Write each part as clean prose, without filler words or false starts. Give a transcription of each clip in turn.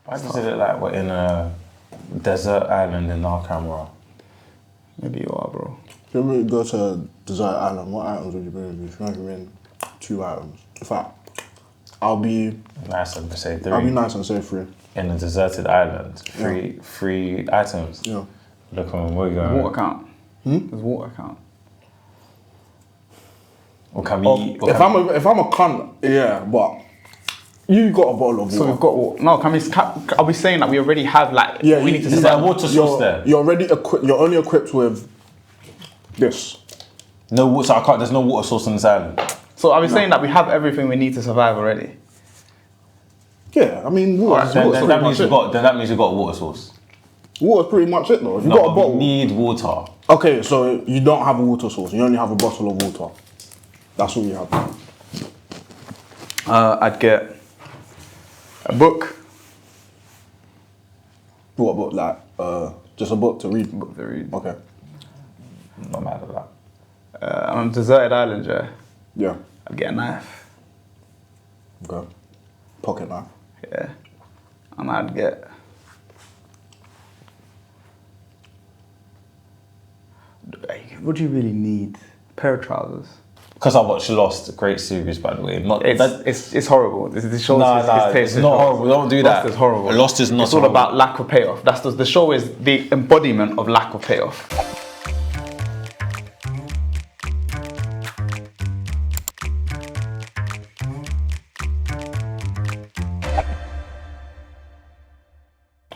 Why does it look like we're in a desert island in our camera? Maybe you are, bro. If you ever go to a desert island, what items would you bring with you? If you only bring 2 items. In fact, I'll be Nice and say 3. I'll be nice and say 3. In a deserted island, three items. Yeah. Look on where you going. Water count. Does water count? Or can we? If I'm a cunt, yeah, but you got a bottle of water. So we've got water. No, are we saying that we already have like? Yeah, we need to. Is there a water source there? You're already equipped. You're only equipped with this. No water. So I can't. There's no water source on this island. So are we saying that we have everything we need to survive already? Yeah, I mean, water. Then that means you've got a water source. Water's pretty much it though. If you got a bottle. You need water. Okay, so you don't have a water source. You only have a bottle of water. That's all you have. I'd get a book. What book? Like, just a book to read? Book to read. Okay. Not mad at that. On a deserted island, yeah. Yeah. I'd get a knife. Okay. Pocket knife. Yeah. And I'd get... What do you really need? A pair of trousers. Because I watched Lost, a great series by the way. It's horrible. This show it's not horrible. Don't do that. Lost is horrible. Lost is not. It's all about lack of payoff. The show is the embodiment of lack of payoff.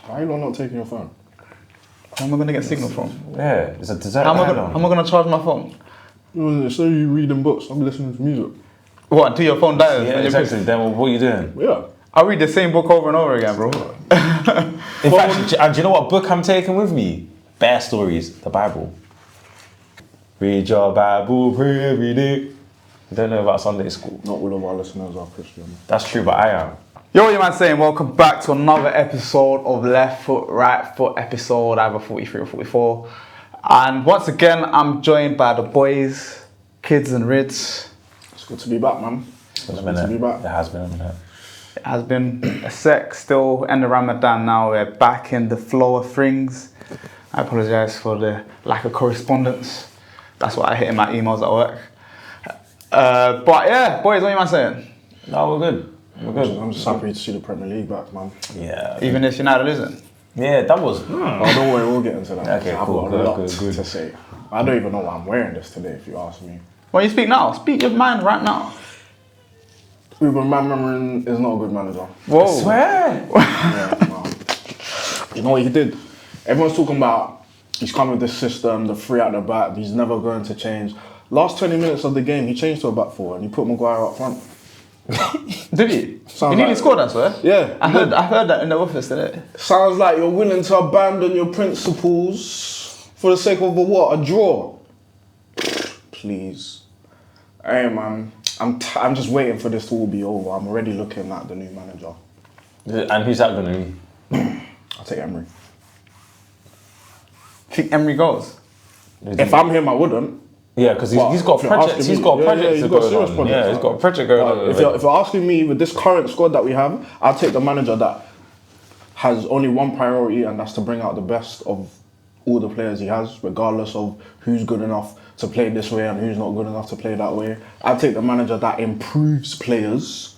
Why are you not taking your phone? How am I going to get signal from? Yeah, it's a desert How island. am I going to charge my phone? So you reading books, I'm listening to music. What, until your phone dies? Yeah, exactly. Then what are you doing? Yeah. I read the same book over and over again, bro. In fact, and do you know what book I'm taking with me? Bear stories, the Bible. Read your Bible, pray every day. You don't know about Sunday school. Not all of our listeners are Christian. That's true, but I am. Yo, what you man saying? Welcome back to another episode of Left Foot, Right Foot episode, either 43 or 44. And once again, I'm joined by the boys, Kids and Rids. It's good to be back, man. It's been a minute. It has been a minute. It has been a sec, still end of Ramadan now. We're back in the flow of things. I apologise for the lack of correspondence. That's what I hit in my emails at work. But yeah, boys, what you man saying? No, we're good. We're good. I'm just happy to see the Premier League back, man. Yeah. Even if United losing? Yeah, that was... Oh, don't worry, we'll get into that. Okay, I've cool, got a lot good. to say. I don't even know why I'm wearing this today, if you ask me. Well, you speak now. Speak your mind right now. Ruben Amorim is not a good manager. Whoa. I swear. Yeah, no. You know what he did? Everyone's talking about he's come with this system, the 3 at the back, he's never going to change. Last 20 minutes of the game, he changed to a back 4 and he put Maguire up front. Did he? Sounds He nearly like- scored, I swear. Yeah. I heard that in the office today. Sounds like you're willing to abandon your principles for the sake of a draw. Please. Hey man, I'm just waiting for this to all be over. I'm already looking at the new manager. And who's that going to be? I'll take Emery. Think Emery goes? If I'm him, I wouldn't. Yeah, because But he's got if you're projects. asking He's me- got yeah, projects he's to got go serious on. projects. Yeah, he's got a project going on. If you're asking me with this current squad that we have, I'll take the manager that has only one priority, and that's to bring out the best of all the players he has, regardless of who's good enough to play this way and who's not good enough to play that way. I'll take the manager that improves players,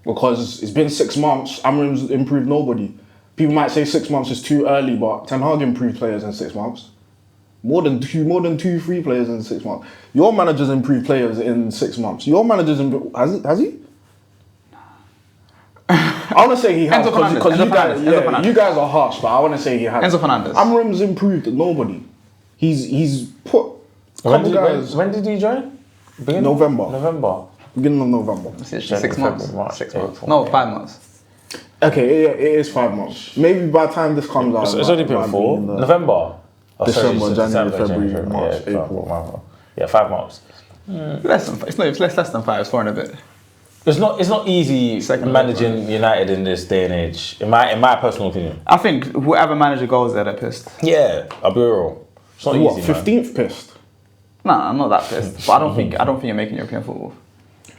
because it's been 6 months. Amorim's improved nobody. People might say 6 months is too early, but Ten Hag improved players in 6 months. More than 3 players in 6 months. Your manager's improved players in 6 months. Your manager's improved... Has he? I want to say he has, because you guys are harsh, but I want to say he has. Enzo Fernandez. Amorim's improved nobody. He's put guys... When did he join? November. Beginning of November. It's 6 months. March, 6 months. April. No, 5 months. Okay, yeah, it is 5 months. Maybe by the time this comes out... It's only been 4. November. Oh, December, sorry, January, December, February, March, yeah, April. Yeah, 5 months. It's less than 5. It's 4 and a bit. It's not easy managing United in this day and age. In my personal opinion. I think whoever manager goes there, they're pissed. Yeah, I'll be real. It's not What, easy, man. 15th pissed? Nah, I'm not that pissed. But I don't think you're making European football.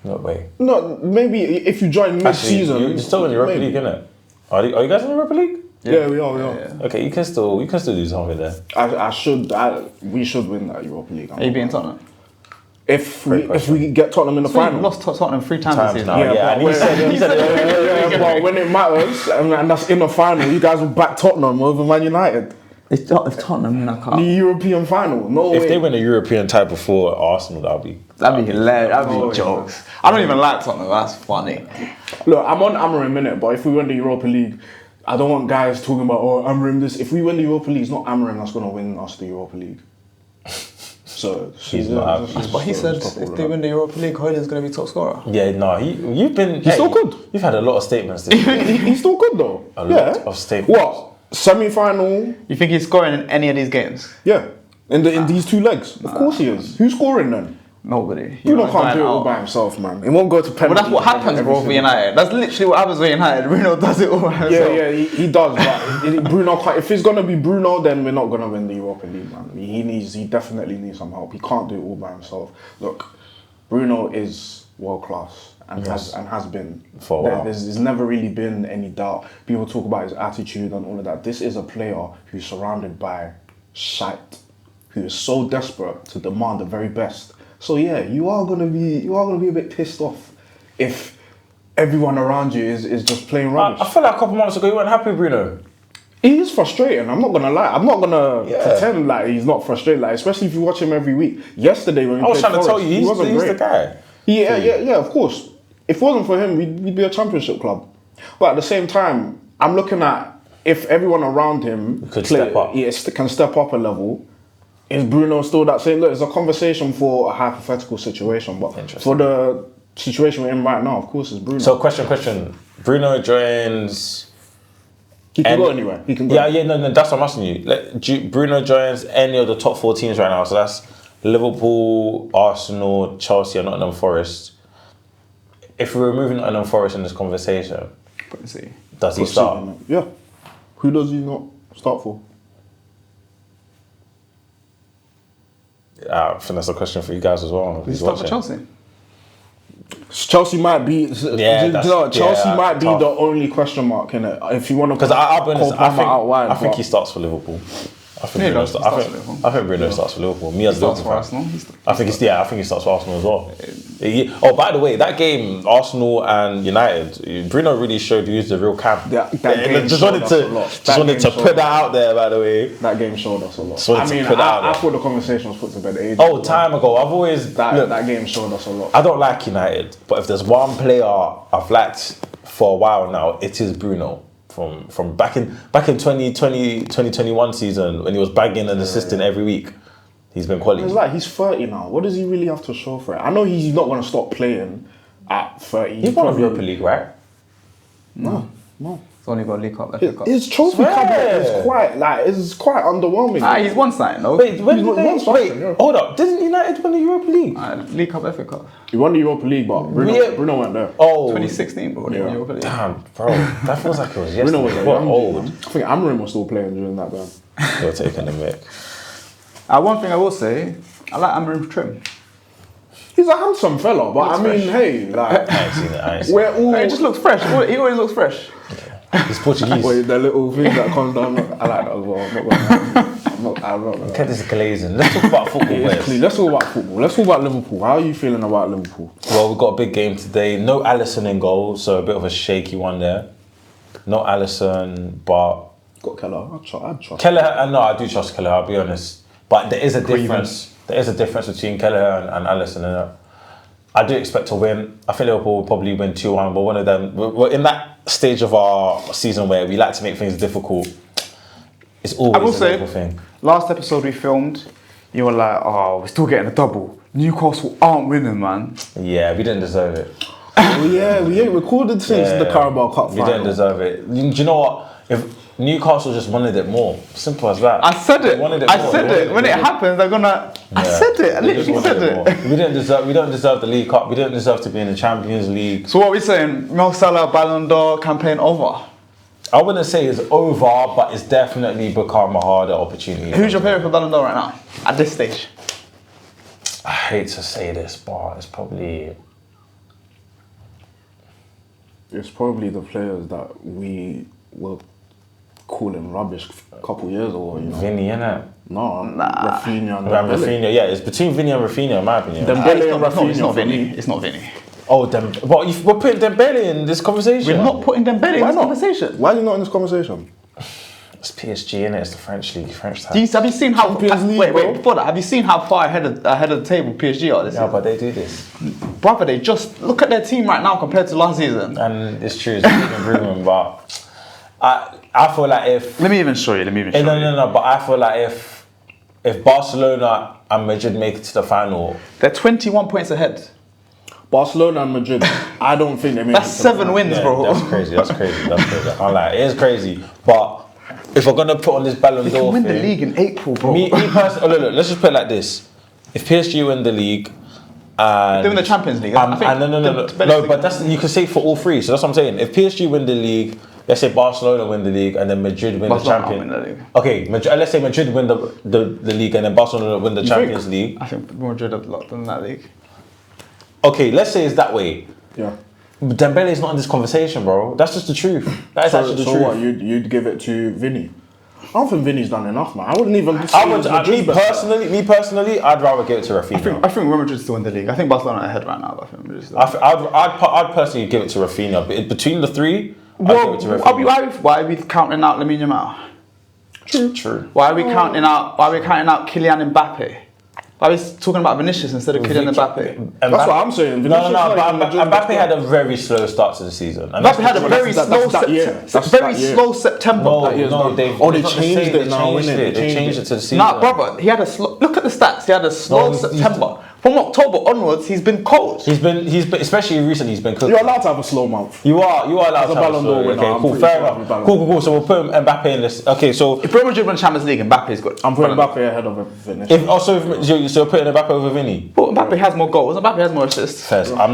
No way. No, maybe if you join mid-season... You're still in the Europa League, innit? Are you guys in the Europa League? Yeah, we are. Okay, you can still do something there. We should win that Europa League. Are you beating Tottenham? If we get Tottenham in the We final. lost Tottenham 3 times this season. now. Yeah, but and he said but when it matters, and that's in the final, you guys will back Tottenham over Man United. If Tottenham win that cup, The European final, no way. if they win a European title before Arsenal, that'd be hilarious. That'd No be way, jokes. I don't even like Tottenham. That's funny. Look, I'm on Amorim minute, but if we win the Europa League, I don't want guys talking about, Amorim this. If we win the Europa League, it's not Amorim that's going to win us the Europa League. So He's not happy. But he said if they win the Europa League, Højlund's going to be top scorer. Yeah, no, he's still good. You've had a lot of statements this year. He's still good though. A lot of statements. What? Semi-final? You think he's scoring in any of these games? Yeah. In these 2 legs. Of course he is. Who's scoring then? Nobody. Bruno can't do it all by himself, man. He won't go to penalty. But that's what happens, bro, for United. That's literally what happens with United. Bruno does it all by himself. Yeah, he does. But Bruno can't. If it's gonna be Bruno, then we're not gonna win the Europa League, man. He definitely needs some help. He can't do it all by himself. Look, Bruno is world class and has been for a while. There's never really been any doubt. People talk about his attitude and all of that. This is a player who's surrounded by shite, who is so desperate to demand the very best. So yeah, you are gonna be a bit pissed off if everyone around you is just playing rubbish. I feel like a couple months ago you weren't happy with Bruno. He is frustrating. I'm not gonna lie. I'm not gonna pretend like he's not frustrated. Like, especially if you watch him every week. Yesterday when we I was played trying to tell Forest, you, he wasn't he's great. the guy. Yeah, of course. If it wasn't for him, we'd be a championship club. But at the same time, I'm looking at if everyone around him step up. can step up a level. Is Bruno still that same? Look, it's a conversation for a hypothetical situation, but for the situation we're in right now, of course, it's Bruno. So question. Bruno joins... He can go anywhere. He can go. Yeah, no, that's what I'm asking you. Bruno joins any of the top 4 teams right now. So that's Liverpool, Arsenal, Chelsea, and Nottingham Forest. If we're removing Nottingham Forest in this conversation, does he start? Yeah. Who does he not start for? I think that's a question for you guys as well. Does he start for Chelsea? Chelsea might be. Chelsea might be the only question mark in it. If you want to, because I'll be honest, I think he starts for Liverpool. I think Bruno starts for Liverpool. Me as Liverpool fan. I think he starts for Arsenal as well. Oh, by the way, that game, Arsenal and United, Bruno really showed who's the real camp. Just wanted to put that out there. By the way, that game showed us a lot. I thought the conversation was put to bed ages. Time ago. I've always that game showed us a lot. I don't like United, but if there's one player I've liked for a while now, it is Bruno. From back in 2021 season when he was bagging and assisting every week, he's been quality. It's like he's 30 now. What does he really have to show for it? I know he's not going to stop playing at 30. He's won the Europa League, right? No. He's only got League Cup, FA Cup. His trophy cabinet is quite underwhelming. He's won something, no? Wait, hold up. Didn't United win the Europa League? League Cup, FA Cup. He won the Europa League, but Bruno went there. Oh, 2016, bro. Yeah. Europa League. Damn, bro, that feels like it was yesterday. Bruno was old. I think Amorim was still playing during that time. You're taking the mic. One thing I will say, I like Amorim's trim. He's a handsome fella, but hey, like I ain't seen it. He just looks fresh. He always looks fresh. He's Portuguese. Wait, the little thing that comes down. I like that as well. I'm not Look at this glazing. Let's talk about football. Let's talk about football. Let's talk about Liverpool. How are you feeling about Liverpool? Well, we've got a big game today. No Alisson in goal, so a bit of a shaky one there. No Alisson, but Got Keller. I'd trust. Kelleher. No, I do trust Kelleher. I'll be honest, but there is a difference. There is a difference between Kelleher and Alisson. I do expect to win. I think Liverpool will probably win 2-1, but one of them. We're in that stage of our season where we like to make things difficult. It's always a Liverpool thing. Last episode we filmed, you were like, "Oh, we're still getting a double. Newcastle aren't winning, man." Yeah, we didn't deserve it. We ain't recorded since the Carabao Cup final. We didn't deserve it. Do you know what? If Newcastle just wanted it more, simple as that. I said it. I said it. When it happens, they're gonna. I said it. I literally said it. We don't deserve the League Cup. We don't deserve to be in the Champions League. So what are we saying? Mo Salah Ballon d'Or campaign over? I wouldn't say it's over, but it's definitely become a harder opportunity. Who's your favourite for Ballon d'Or right now? At this stage? I hate to say this, but it's probably the players that we were calling rubbish a couple years ago. You know? Vinny, innit? No, Rafinha and Dembele. Rafinha, yeah, it's between Vinny and Rafinha, in my opinion. Dembele and Rafinha. It's not Vinny. It's not Vinny. Oh, but if we're putting Dembele in this conversation. We're not putting Dembele in this conversation. Why are you not in this conversation? It's PSG, innit? It's the French league, French time. Have you seen how? League, wait. Before that, have you seen how far ahead of the table PSG are this season? But they do this. Brother, they just look at their team right now compared to last season. And it's true, it's an improvement, but I feel like if... Let me even show you. No, but I feel like if Barcelona and Madrid make it to the final... They're 21 points ahead. Barcelona and Madrid, I don't think they make That's 7 wins, bro. That's crazy. I'm like, it is crazy, but... If we're gonna put on this Ballon D'Or win thing, the league in April, bro. Me personally, look, let's just put it like this: if PSG win the league, and they win the Champions League, no, but that's you can say for all three. So that's what I'm saying. If PSG win the league, let's say Barcelona win the league, and then Madrid win the Champions League. Okay, let's say Madrid win the league, and then Barcelona win the Champions League. I think Madrid have locked in that league. Okay, let's say it's that way. Yeah. But Dembele is not in this conversation, bro. That's just the truth. That is actually the truth. So what? You'd give it to Vinny? I don't think Vinny's done enough, man. I wouldn't even. Me personally, I'd rather give it to Rafinha. I think Real Madrid's still in the league. I think Barcelona are ahead right now, but I think Madrid's still. I'd personally give it to Rafinha. But between the three, I'd give it to Rafinha. Why are we counting out Lamine Yamal? True. Why are we counting out Kylian Mbappe? Why are we talking about Vinicius instead of Kylian Mbappe? That's what I'm saying. No, but Mbappe had a very slow start to the season. Mbappe had a very slow September. They changed it now, innit? They changed it to the season. Nah, brother, he had a slow. Look at the stats. He had a slow September. From October onwards, he's been cold. He's been, especially recently, he's been cooked. You're allowed to have a slow month. You are allowed to have Ballon d'Or winner. Okay, cool, fair enough. Cool. So we'll put Mbappe in this. Okay, so if Real Madrid win Champions League, Mbappe's good. I'm putting Mbappe ahead of Vinicius. So you're putting Mbappe over Vinny. But Mbappe has more goals. Mbappe has more assists. Fairs. I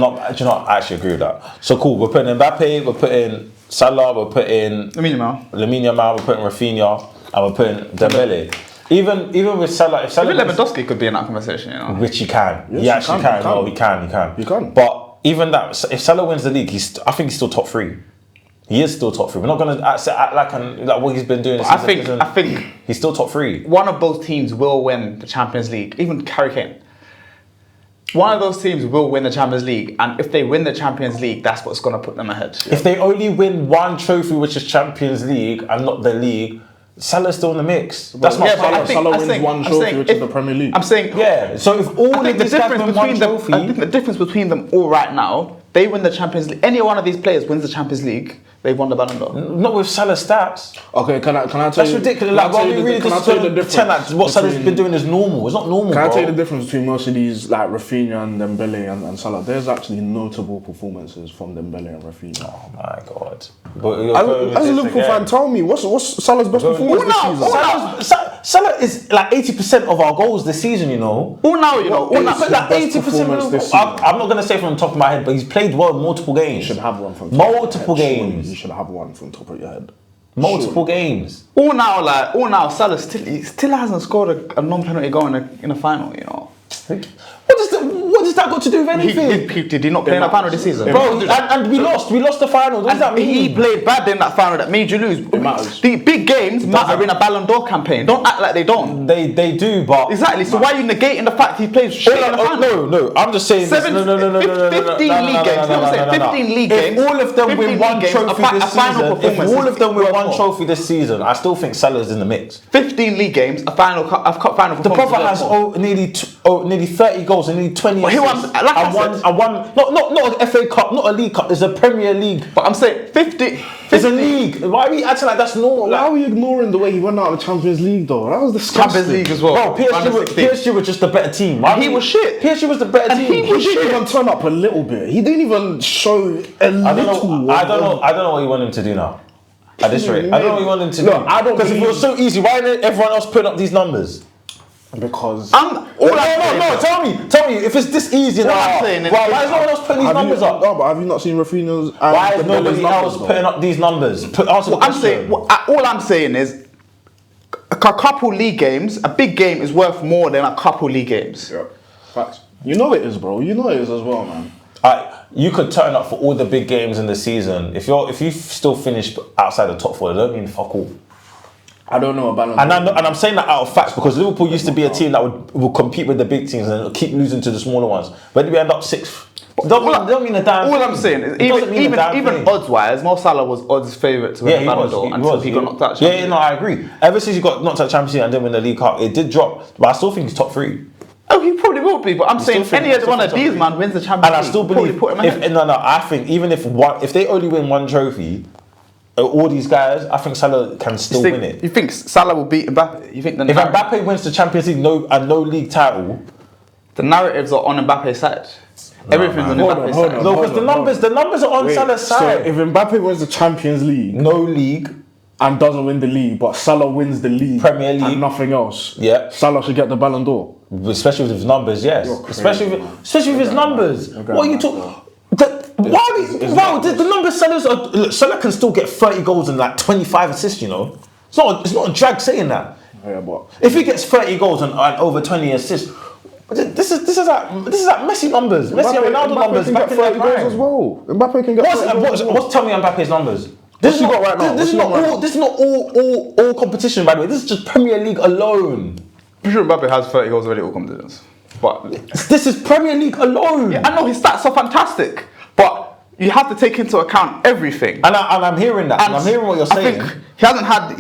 actually agree with that. So cool. We're putting Mbappe. We're putting Salah. We're putting Lamine Yamal. We're putting Rafinha, and we're putting Dembele. Even with Salah, if Lewandowski could be in that conversation, you know. Which he can. Yes, he actually can. No, he can. He can. But even that, if Salah wins the league, I think he's still top 3. He is still top 3. We're not gonna act like what he's been doing. I think he's still top 3. One of those teams will win the Champions League. Even Harry Kane. One of those teams will win the Champions League, and if they win the Champions League, that's what's gonna put them ahead. If they only win one trophy, which is Champions League, and not the league, Salah's still in the mix. That's not Salah wins one trophy, which is the Premier League. I'm saying, yeah. So if all I think the difference between them all right now, they win the Champions League. Any one of these players wins the Champions League, they've won the Ballon d'Or. Not with Salah's stats. Okay, can I tell you? That's ridiculous. Like, why we really just pretend like what Salah's been doing is normal? It's not normal. Can I tell you the difference between most of these, like Rafinha and Dembele and Salah? There's actually notable performances from Dembele and Rafinha. Oh my god! As a Liverpool fan, tell me what's Salah's best performance this season? Salah is like 80% of our goals this season. You know. Like 80%. I'm not gonna say from the top of my head, but he's played well in multiple games. You should have one from multiple games. You should have one from top of your head. Multiple games. All now, Salah still hasn't scored a non-penalty goal in a final. You know. What does that got to do with anything? Did he not play in a final this season? Bro, and we lost the final. What does that mean? He played bad in that final that made you lose. It matters. The big games matter in a Ballon d'Or campaign. Don't act like they don't. They do, but... Exactly, so why are you negating the fact he plays shit in the final? No, I'm just saying... 15 league games. 15 league games. If all of them win one trophy this season, I still think Salah's in the mix. 15 league games, a final performance. The brother has nearly 30 goals and nearly 20 assists. I won not a FA Cup, not a League Cup. It's a Premier League. But I'm saying 50. It's a league. Why are we acting like that's normal? Why are we ignoring the way he went out of the Champions League though? That was disgusting. Champions League as well. Bro, PSG was just the better team. He was shit. PSG was the better team. He didn't even turn up a little bit. He didn't even show a little. I don't know what you want him to do now. At this rate, I don't know what you want him to do. I don't. Because if it was so easy, why isn't everyone else putting up these numbers? Because tell me if it's this easy now. Why is no one else putting these numbers up? No, but have you not seen Rafinha's? Why is nobody else putting up these numbers? All I'm saying is a couple league games, a big game is worth more than a couple league games. Yeah, facts. You know it is, bro. You know it is as well, man. You could turn up for all the big games in the season. If you still finish outside the top 4, it don't mean fuck all. I don't know about Ballon d'Or. And I'm saying that out of facts because Liverpool used to be a team that would compete with the big teams and keep losing to the smaller ones. Where did we end up 6th? Don't mean a damn thing. All I'm saying is, even odds-wise, Mo Salah was odds favourite to win the Ballon d'Or until he got knocked out. Yeah, no, I agree. Ever since he got knocked out Champions League and didn't win the League Cup, it did drop. But I still think he's top 3. Oh, he probably will be, but I'm saying any other one of these man wins the Champions League. And I still believe, I think even if they only win one trophy, all these guys, I think Salah can still win it. You think Salah will beat Mbappe? You think if Mbappe wins the Champions League and no league title, the narratives are on Mbappe's side. Everything's on Mbappe's side. No, because the numbers are on Salah's side. So if Mbappe wins the Champions League, no league, and doesn't win the league, but Salah wins the league, Premier League, and nothing else, Salah should get the Ballon d'Or. Especially with his numbers, yes. Especially with his numbers. What are you talking? The numbers Salah can still get 30 goals and like 25 assists. You know, it's not a drag saying that. Yeah, but if he gets 30 goals and over 20 assists. This is like Messi numbers, Messi and Ronaldo numbers back in their prime as well. Mbappe can get. Tell me Mbappe's numbers. This is not right now. This is not all competition, by the way. This is just Premier League alone. I'm sure Mbappe has 30 goals already all competitions, but this is Premier League alone. Yeah, I know his stats are fantastic, but you have to take into account everything. And I'm hearing that. And I'm hearing what you're saying. I think he hasn't had.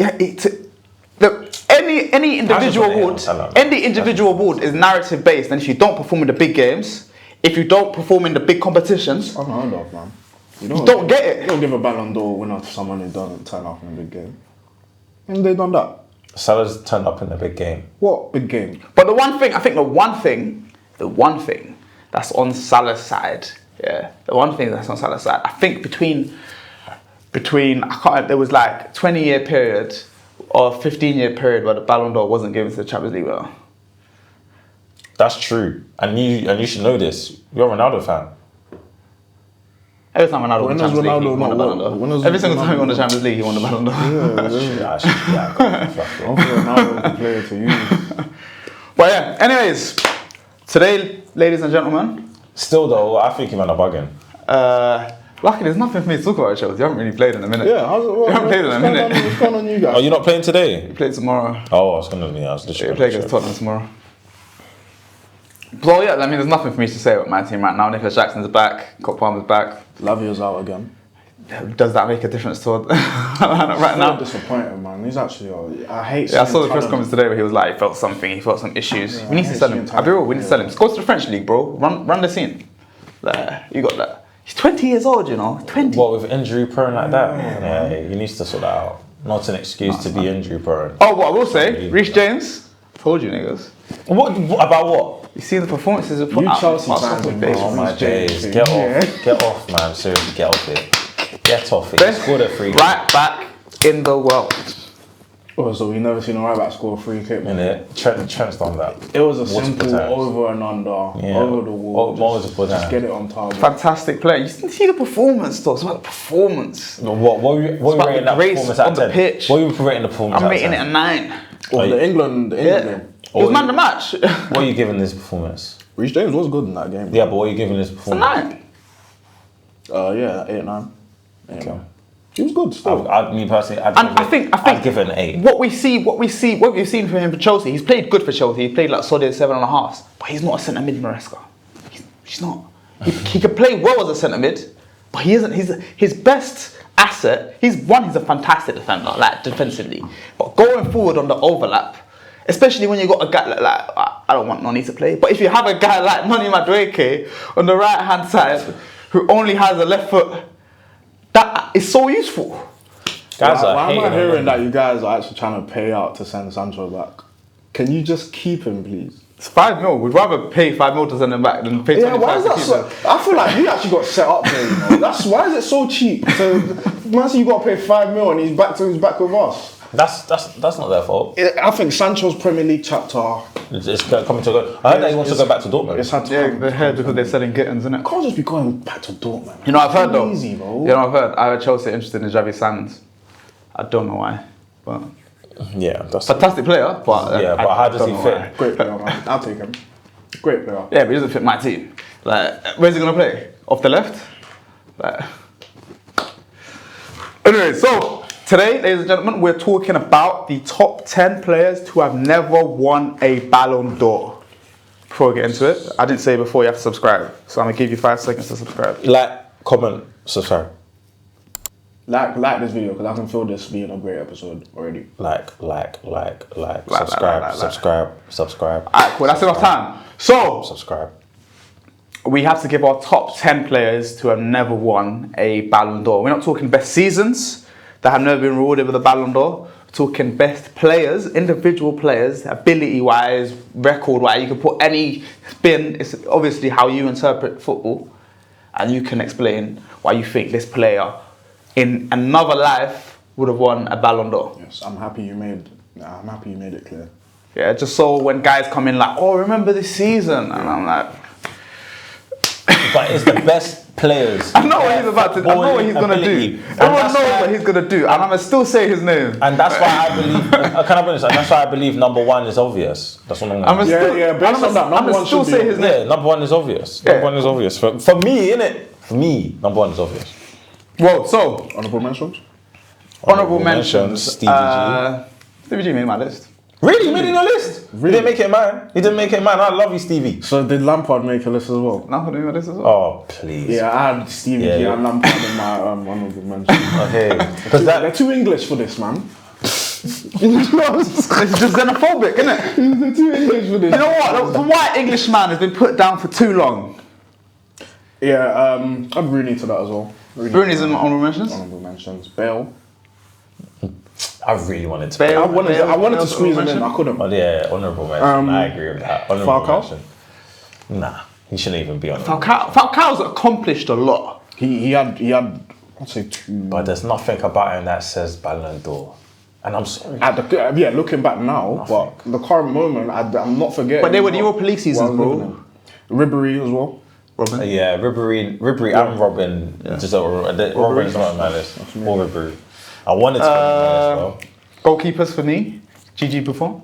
Any individual award is narrative based, and if you don't perform in the big games, if you don't perform in the big competitions, unheard of, man. You don't get it. You don't give a Ballon d'Or winner to someone who doesn't turn up in a big game. And they done that. Salah's turned up in a big game. What big game? But the one thing that's on Salah's side, I think between there was like 20-year period or 15-year period where the Ballon d'Or wasn't given to the Champions League winner. That's true, and you should know this. You're a Ronaldo fan. Every time Ronaldo won the Champions League, he won the Ballon d'Or. Every single time he won the Champions League, he won the Ballon d'Or. Yeah, Ronaldo was the player to use. But yeah, anyways, today, ladies and gentlemen. Still though, I think you're bugging. Luckily, there's nothing for me to talk about, Chelsea. You haven't really played in a minute. Yeah, you haven't played in a minute. What's going on, you guys? Oh, you're not playing today? You play tomorrow. Oh, I was literally play against Tottenham tomorrow. So yeah, I mean, there's nothing for me to say about my team right now. Nicholas Jackson's back. Cole Palmer's back. Lavia's out again. Does that make a difference to right now? I'm disappointed, man. He's actually. I hate. Yeah, I saw the press conference today where he was like, he felt something. He felt some issues. Yeah, we need to sell him. I'll be real. We need to sell him. Go to the French league, bro. Run the scene. You got that. He's 20 years old, you know. 20. What, with injury prone like that? Yeah, he needs to sort that out. Not an excuse to be injury prone. Oh, what I will say, Reece James. Told you, niggas. What about what? You see the performances of Chelsea fans. Oh my days. Get off, man. Seriously, get off it. Get off it. Best scored a free right back in the world. Oh, so we've never seen a right back score a free kick. Trent's done that. It was a simple over and under, over the wall. Just get it on target. Fantastic play. You see the performance, though. It's about the performance. What were you rating that performance at 10? Pitch. What were you rating the performance I'm rating it a 9. Oh, the England game. It was man of the match. What are you giving this performance? Reece James was good in that game. Yeah, but what are you giving this performance? It's a 9. Yeah, 8, 9. Okay. He was good still. Me personally, I think I'd give it an 8. What we've seen from him for Chelsea, he's played good for Chelsea. He played like solid 7.5, but he's not a centre mid, Maresca. He's not. He can play well as a centre mid, but he isn't. His best asset. He's a fantastic defender, like defensively, but going forward on the overlap, especially when you got a guy like I don't want Noni to play, but if you have a guy like Noni Madueke on the right hand side who only has a left foot. That is so useful. Why am I hearing that you guys are actually trying to pay out to send Sancho back? Can you just keep him, please? It's 5 mil. We'd rather pay 5 mil to send him back than pay 25 why is that to so? keep him. I feel like he actually got set up there. You know? Why is it so cheap? So, man, you got to pay 5 mil and he's back with us. That's not their fault. I think Sancho's Premier League chapter. It's coming to go. I heard that he wants to go back to Dortmund. They heard because they're selling Gittins, isn't it? Can't just be going back to Dortmund. You know what I've heard though? Easy, bro. You know what I've heard? I heard Chelsea interested in Xavi Simons. I don't know why, but yeah, that's fantastic player. But but how does he fit? Great player, man. I'll take him. Great player. Yeah, but he doesn't fit my team. Like, where's he gonna play? Off the left? Like. Anyway, so today, ladies and gentlemen, we're talking about the top 10 players who have never won a Ballon d'Or. Before we get into it, I didn't say before you have to subscribe, so I'm gonna give you 5 seconds to subscribe. Like, comment, subscribe. Like this video because I can feel this being a great episode already. Like. Subscribe. Alright, cool. That's enough time. So, Subscribe. we have to give our top 10 players who have never won a Ballon d'Or. We're not talking best seasons that have never been rewarded with a Ballon d'Or. We're talking best players, individual players, ability-wise, record-wise. You can put any spin. It's obviously how you interpret football, and you can explain why you think this player in another life would have won a Ballon d'Or. Yes, I'm happy you made it clear. Yeah, just so when guys come in like, oh, remember this season? And I'm like... But it's the best players. I know what he's about to. I know what he's gonna do. Everyone knows what he's gonna do, and I'm gonna still say his name. And that's why I believe. Can I be honest? And that's why I believe number one is obvious. That's what I'm gonna. Based on that, number one still should say be. his name. Yeah, number one is obvious. Yeah. Number one is obvious for me, innit? For me, number one is obvious. Well, so Honourable mentions. honourable mentions. Stevie G. Stevie G made my list. Really? You made it in your list? Really? He didn't make it mine. He didn't make it mine. I love you, Stevie. So did Lampard make a list as well? No, I did my list as well. Oh, please. Yeah, I had Stevie G and Lampard in my honourable mentions. Okay. Because They're too English for this, man. It's just xenophobic, isn't it? They're too English for this. You know what? The white Englishman has been put down for too long. Yeah, add Rooney to that as well. Rooney's in honourable mentions. Honourable mentions. Bale. I really wanted to. Bale. I wanted to squeeze him in. mention. I couldn't. But yeah, honourable mention. I agree with that. Honourable Falcao? mention. Nah, he shouldn't even be on. Falcao's accomplished a lot. He had I'd say 2. But there's nothing about him that says Ballon d'Or. And I'm sorry. Looking back now, but the current moment, I'm not forgetting. But they were the Europa League seasons, bro. Ribéry as well. Robin. Yeah, Ribéry and Robin. Yeah. Just Robin's not on my list. Or Ribéry. I wanted to put him on my list, bro. Goalkeepers for me, Gigi Buffon.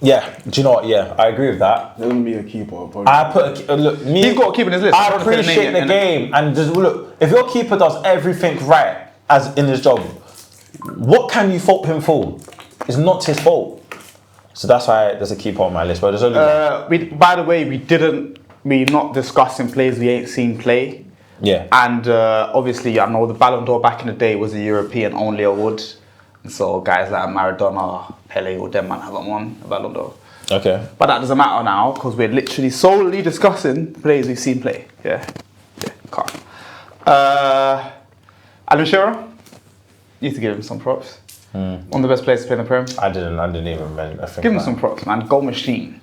Yeah, do you know what? Yeah, I agree with that. There's gonna be a keeper. Probably. I put look. Me, He's got a keeper in his list. I appreciate the game, and just look. If your keeper does everything right as in his job, what can you fault him for? It's not his fault. So that's why there's a keeper on my list. But there's only one. By the way, we're not discussing players we ain't seen play. Yeah. And obviously, I know the Ballon d'Or back in the day was a European only award. And so guys like Maradona, Pele, or them man haven't won a Ballon d'Or. Okay. But that doesn't matter now because we're literally solely discussing players we've seen play. Yeah. Calm. Alan Shearer, you need to give him some props. One of the best players to play in the Prem. I didn't even mention. Give him some props, man. Goal machine.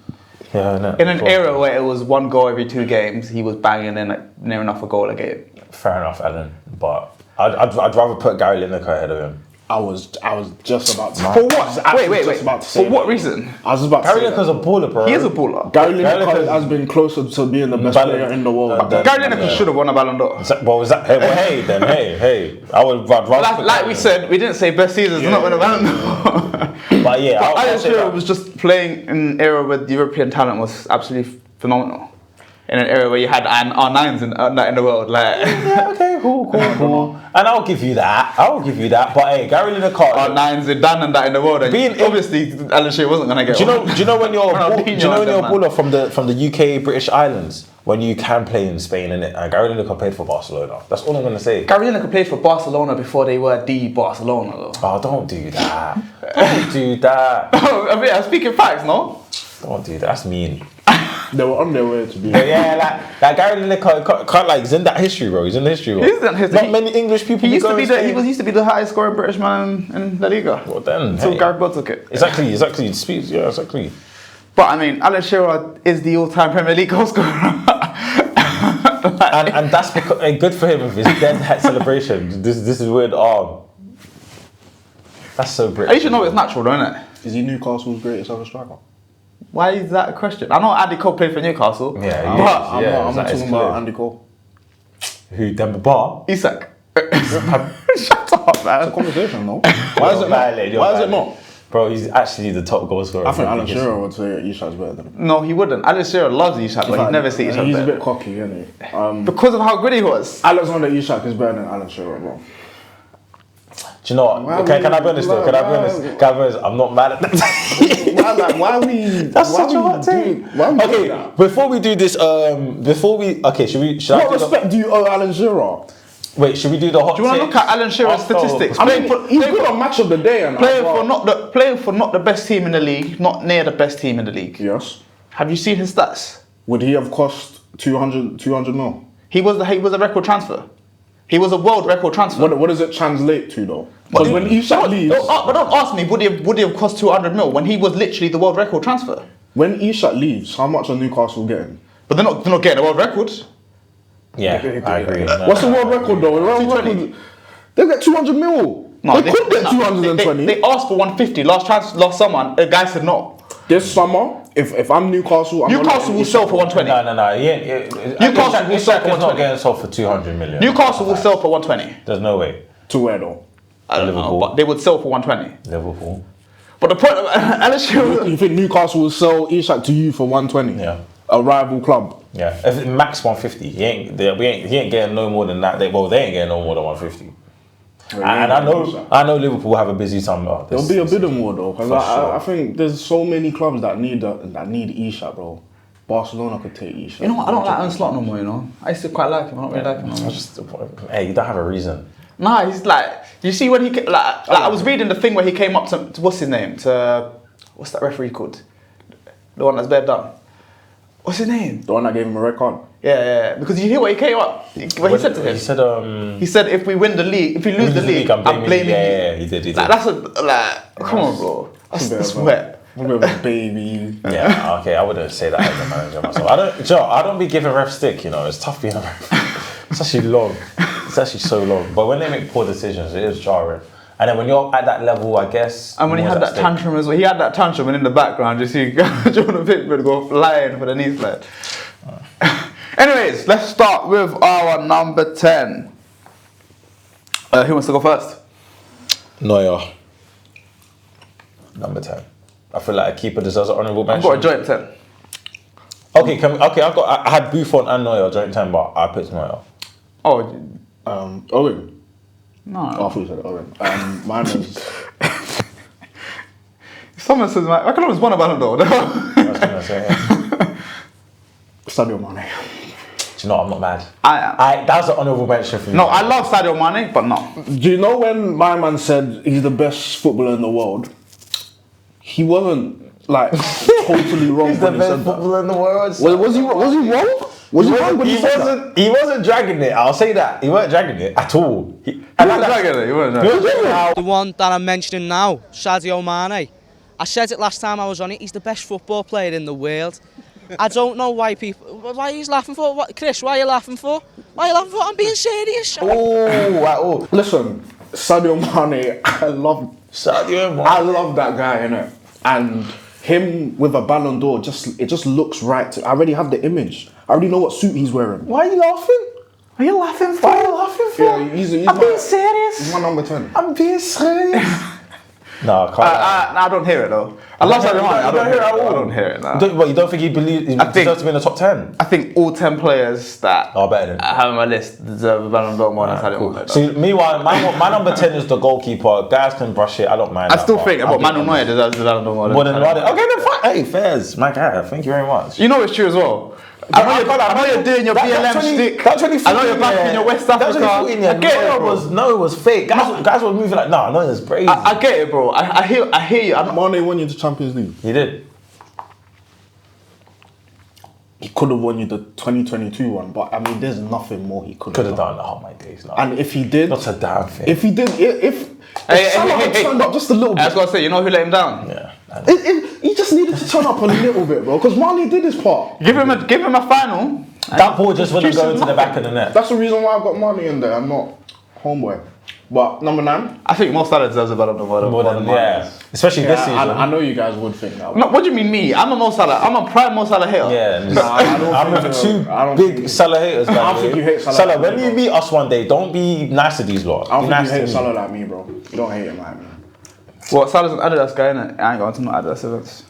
Yeah, I know. In an era where it was 1 goal every 2 games, he was banging in near enough a goal a game. Fair enough, Alan. But I'd rather put Gary Lineker ahead of him. I was just about to. For what? Wait. For what that. reason? I was just about to Gary say Lineker's a baller, bro. He is a baller. Gary Lineker has been closer to being the best player in the world. Gary Lineker should have won a Ballon d'Or. Well, was that? Hey. I'd rather. Like we said, we didn't say best seasons, not win a Ballon d'Or. But yeah, Alan Shearer was just playing in an era where the European talent was absolutely phenomenal. In an era where you had R9s in the world, like. Yeah, okay, cool. And I'll give you that. But hey, Gary Lineker. R9s in Dan and that in the world. And obviously, Alan Shearer wasn't gonna get. Do you know when you're a Ronaldinho baller from the UK British Islands when you can play in Spain, innit? And Gary Lineker played for Barcelona. That's all I'm gonna say. Gary Lineker played for Barcelona before they were the Barcelona, though. Oh, don't do that. Don't do that. I mean, I'm speaking facts, no? Don't do that. That's mean. They were on their way to be. Yeah, like Gary Lineker can't like. He's in that history, bro. He's in the history, bro. He's in history. Not many English people. He used to be the highest scoring British man in La Liga. Well then, Until Gareth Bale took it. Exactly. Yeah, exactly. But I mean, Alan Shearer is the all-time Premier League goal scorer. and that's because good for him with his dead hat celebration. This is weird. That's so British. You should know it's natural, don't it? Is he Newcastle's greatest ever striker? Why is that a question? I know Andy Cole played for Newcastle. Yeah, I'm not talking about Andy Cole. Who? Demba Ba? Isak. Shut up, man. Conversation, no? Why is it not? Bro, he's actually the top goal scorer. I think Alan Shearer would say Ishak's better than him. No, he wouldn't. Alan Shearer loves Ishak, but he'd never see Ishak He's better. a bit cocky, isn't he? Because of how good he was. Alexander Ishak is better than Alan Shearer, bro. Do you know what? Can I be honest though? Can I be honest? I'm not mad at that. Why are we... That's such a hot take. Okay, before we do this, should I What respect do you owe Alan Shearer? Wait, should we do the hot Do you want to look at Alan Shearer's statistics? I mean, he's good on match of the day. And playing for not the best team in the league, not near the best team in the league. Yes. Have you seen his stats? Would he have cost 200 mil? He was a record transfer. He was a world record transfer. What does it translate to though? Because when Ishak leaves... But don't ask me, would he have cost 200 mil when he was literally the world record transfer? When Ishak leaves, how much are Newcastle getting? But they're not getting a world record. Yeah, I agree. What's the world record though? They get 200 mil. No, they could get 220. They asked for 150 last summer. The guy said no. This summer, if I'm Newcastle, Newcastle will sell for 120. No. Newcastle will sell for 120. Not getting sold for 200 million. Newcastle will sell for 120. There's no way. To where though? I don't know, but they would sell for 120. Liverpool. But the point of Alan Shearer... You think Newcastle will sell Ishak to you for 120? Yeah. A rival club? Yeah. If max 150. He ain't getting no more than that. They ain't getting no more than 150. And I know Liverpool will have a busy summer. There'll be a bidding war though, because I think there's so many clubs that need Ishak, bro. Barcelona could take Ishak. You know what? I don't like Anslot no more, you know. I used to quite like him. I don't really like him no more. Hey, you don't have a reason. Nah, he's like... You see when he... I was reading the thing where he came up to what's his name? What's that referee called? The one that's bare done. What's his name? The one that gave him a red card? Yeah. Because you hear what he came up... What he said to him? He said, if we win the league... If we lose the league, I'm blaming you. Yeah, he did. Like, come on, bro. That's wet. What about baby? Yeah, okay, I wouldn't say that as a manager myself. I don't be giving ref stick, you know. It's tough being a ref. It's actually long. It's actually so long. But when they make poor decisions, it is jarring. And then when you're at that level, I guess... And when he had that tantrum as well. He had that tantrum and in the background, you see Jordan Pickford go flying for the knee slide. Anyways, let's start with our number 10. Who wants to go first? Neuer. Number 10. I feel like a keeper deserves an honourable mention. I've got a joint 10. I had Buffon and Neuer joint 10, but I picked Neuer. Owen. No. I thought you said Owen. Mine is... Someone says, I can always won a Ballon D'Or. I was going to say, Sadio Mane. Do you know, I'm not mad. That was an honourable mention for me. No, I love Sadio Mane, but no. Do you know when my man said he's the best footballer in the world? He wasn't like totally wrong. He's the best footballer in the world. Was he wrong? He wasn't dragging it. I'll say that he weren't dragging it at all. He wasn't dragging it. The one that I'm mentioning now, Sadio Mane. I said it last time I was on it. He's the best football player in the world. I don't know why he's laughing for. What, Chris? Why are you laughing for? Why are you laughing for? I'm being serious. Oh. Listen, Sadio Mane. I love that guy, innit? And him with a Ballon d'Or, it just looks right. I already have the image. I already know what suit he's wearing. Why are you laughing? Are you laughing for? Yeah, he's I'm being serious. He's my number 10. I'm being serious. No, I can't. I don't hear it though. I love Sadio Mane. I don't hear it at all. I don't hear it. Nah. You don't think he deserves to be in the top 10? I think all 10 players that are better than I have on my list deserve a Ballon d'Or more than Sadio Mane. See, meanwhile, my number 10 is the goalkeeper. Guys can brush it. I don't mind. I still think Manuel Neuer deserves the Ballon d'Or more than Sadio. Okay, then fine. Hey, fairs, my guy. Thank you very much. You know it's true as well. I know you're doing your BLM stick. I know you're back in your West Africa. I get it, bro. It was fake. Guys were moving like, no, it's crazy. I get it, bro. I hear you. Mane won you the Champions League. He did. He could have won you the 2022 one, but I mean, there's nothing more he could have done. Oh my days, no. And if he did, not a damn thing. If he did, if Salah had turned up just a little bit, I was gonna say, you know who let him down? Yeah. He just needed to turn up a little bit, bro. Because Mane did his part. Give him a final. That ball just wouldn't go into the back of the net. That's the reason why I've got Mane in there. I'm not homeboy. But number 9, I think Mo Salah deserves a Ballon d'Or more than Mane. Especially this season. I know you guys would think that. No, what do you mean me? I'm a Mo Salah. I'm a prime Mo Salah hater. Yeah, I'm with two big Salah haters. I don't think you hate Salah. Salah, when you meet us one day, don't be nice to these lot. I don't think you hate Salah like me, bro. You don't hate him like me. Well, Salah's an Adidas guy, innit? I ain't going to no Adidas events.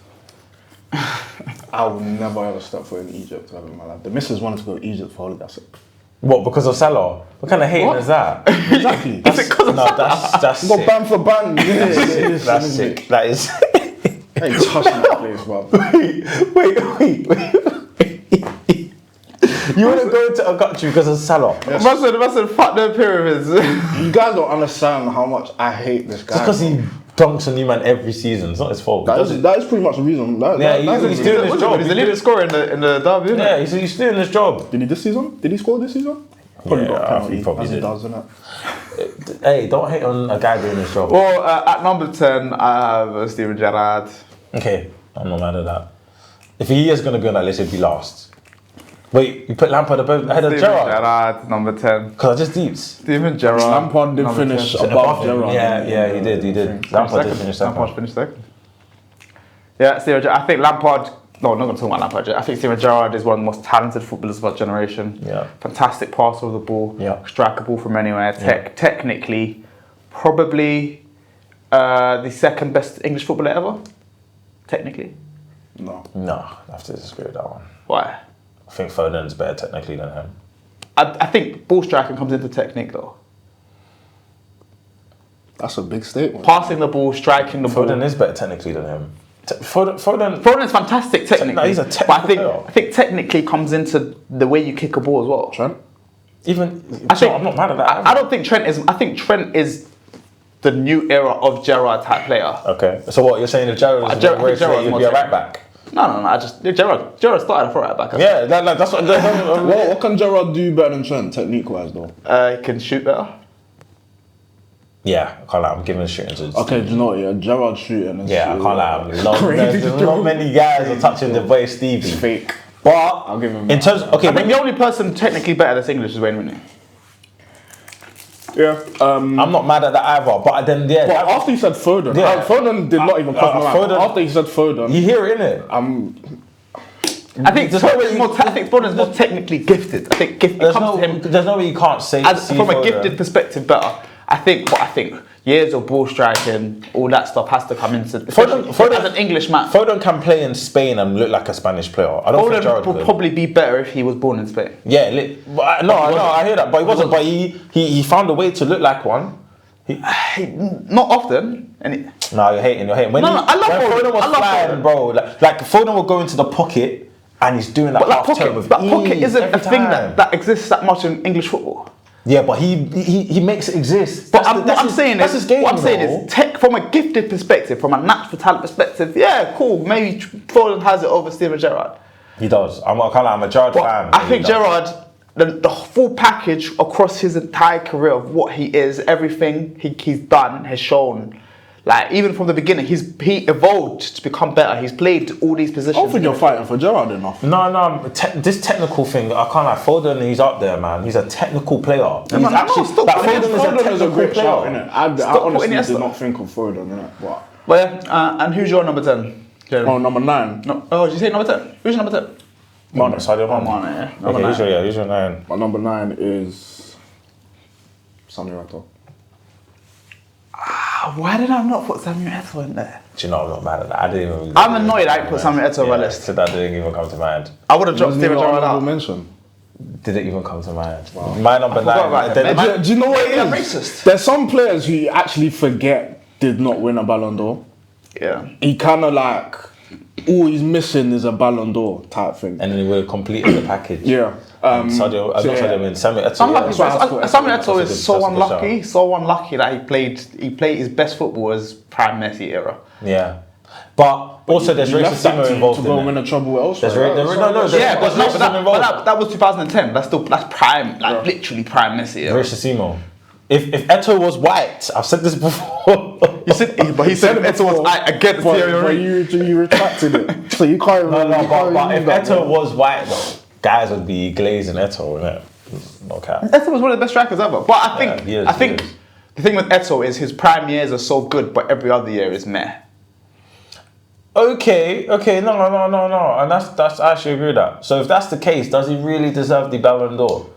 I would never ever step foot in Egypt ever in my life. The missus wanted to go to Egypt for holiday. That's it. What, because of Salah? What kind of hating is that? Exactly. That's, is it because of Salah? That's you got sick. banned for ban. That's sick. That is... I ain't touching that place, bro. Wait. You wouldn't go to a country because of Salah? Yes. Must have fucked the pyramids. You guys don't understand how much I hate this guy. It's because he dunks on you, man, every season. It's not his fault. That is pretty much the reason. He's doing his job. He's the leading scorer in the derby, isn't it? Yeah, he's doing his job. Did he this season? Did he score this season? Probably got a penalty. He probably did. Does, innit? Hey, don't hate on a guy doing his job. Well, at number 10, I have Steven Gerrard. Okay, I'm not mad at that. If he is going to go on that list, he'd be last. Wait, you put Lampard ahead of Gerrard? Gerrard, number 10. Because I just deeps. Steven Gerrard. Lampard did finish above Gerrard. Yeah, he did. Lampard did finish second. Lampard finished second. Yeah, Steven Gerrard. I think Lampard... No, I'm not going to talk about Lampard. I think Steven Gerrard is one of the most talented footballers of our generation. Yeah. Fantastic passer of the ball. Yeah. Striker ball from anywhere. Technically, probably the second best English footballer ever. Technically. No, I have to disagree with that one. Why? I think Foden's better technically than him. I think ball striking comes into technique though. That's a big statement. Passing the ball, striking the ball. Foden is better technically than him. Foden's fantastic technically. No, he's a technical player. I think technically comes into the way you kick a ball as well. Trent? I'm not mad at that. I don't think Trent is. I think Trent is the new era of Gerrard type player. Okay. So what you're saying? If Gerrard was you'd be a right back. No. I just Gerrard started for right back. Yeah, that's what. What can Gerrard do better than Trent, technique-wise, though? He can shoot better. Yeah, I can't lie. I'm giving shooting to. Okay, do you know what? Yeah, Gerrard shooting. And yeah, I can't lie. There's not many guys are touching the boy Stevie. It's fake. But I'll give him. In terms, I think the only person technically better that's English is Wayne Rooney. Yeah. I'm not mad at that either. But then But after he said Foden, Foden did not even cross my mind. After he said Foden, you hear it, innit? I think Foden's more technically gifted. I think it comes to him. There's no way you can't say from a gifted perspective better. I think years of ball striking, all that stuff has to come into Foden as an English man. Foden can play in Spain and look like a Spanish player. I don't think Gerrard would probably be better if he was born in Spain. Yeah, I hear that, but he wasn't. But he found a way to look like one. Not often. No, you're hating. I love Foden. Foden was flying, bro. Like Foden will go into the pocket and he's doing that half turn with ease. Pocket isn't a thing that exists that much in English football. Yeah, but he makes it exist. But what I'm saying is, from a gifted perspective, from a natural talent perspective, yeah, cool. Maybe Foden has it over Steven Gerrard. He does. I'm a Gerrard fan. I think Gerrard, the full package across his entire career of what he is, everything he's done has shown. Like, even from the beginning, he evolved to become better. He's played all these positions. I don't think you're fighting for Gerrard enough. No. This technical thing, I can't lie. Foden, he's up there, man. He's a technical player. Foden is a great shout, innit? I honestly did not think of Foden, innit? But yeah, and who's your number 10? Jeremy? Oh, number 9. No. Oh, did you say number 10? Who's your number 10? Mane. Sadio Mane. Yeah. Number 9. Who's your 9? My number 9 is Samuel Eto'o. Why did I not put Samuel Eto'o in there? Do you know I'm not mad at that? I didn't even. I'm annoyed I didn't put Samuel Eto'o on my list. So that didn't even come to mind. I would have dropped Steven Gerrard out. Didn't even come to mind. Wow. My number 9. Do you know what it is? Racist. There's some players who you actually forget did not win a Ballon d'Or. Yeah. He kind of like, all he's missing is a Ballon d'Or type thing. And then he would have completed the package. Yeah. Samuel Eto'o. Samuel Eto'o is so unlucky that he played his best football as prime Messi era. Yeah. But also there's racism involved in it. To go win a trouble elsewhere. But that was 2010. That's prime, literally prime Messi era. Racism. If Eto'o was white, I've said this before. He said Eto'o was white against Thierry Henry. But you retracted it, so you can't. But if Eto'o was white though, guys would be glazing Eto'o, innit? No cap. Eto'o was one of the best strikers ever. But I think the thing with Eto'o is his prime years are so good, but every other year is meh. Okay, no, and that's I actually agree with that. So if that's the case, does he really deserve the Ballon d'Or?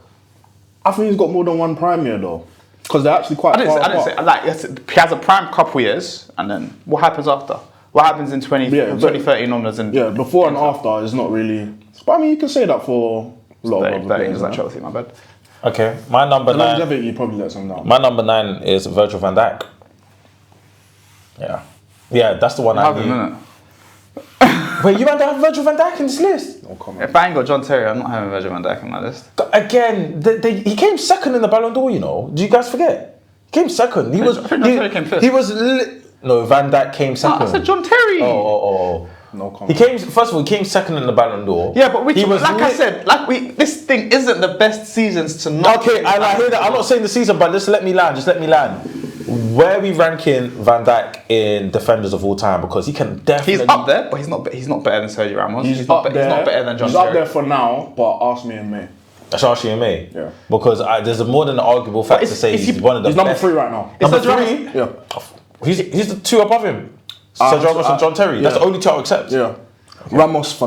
I think he's got more than one prime year though. Because they're actually quite far I didn't say, like, he has a prime couple years, and then what happens after? What happens in 2013 onwards? Yeah, before and after is not really... But I mean, you can say that for a lot of other players. Like Chelsea, my bad. Okay, my number 9... longevity probably lets them down. My number 9 is Virgil van Dijk. Yeah. Yeah, that's the one I knew. Wait, you don't have Virgil van Dijk in this list? Oh, come on. If I ain't got John Terry, I'm not having Virgil van Dijk on my list. Again, he came second in the Ballon d'Or, you know. Do you guys forget? He came second. He was... I think John Terry came first. He was... No, Van Dijk came second. I said John Terry. Oh. No comment. First of all, he came second in the Ballon d'Or. Yeah, but I said, this thing isn't the best seasons to not. Okay, I hear that. I'm not saying the season, but just let me land. Where are we ranking Van Dijk in defenders of all time? Because he can definitely... He's up there, but he's not better than Sergio Ramos. He's not better than John Terry. He's up there for now, but ask me in May. That's actually in May. Yeah. Because there's a more than an arguable fact to say he's one of the best. He's number 3 right now. Number 3? Yeah. He's the 2 above him. Sergio Ramos and John Terry. That's the only 2 I'll accept. Yeah. Ramos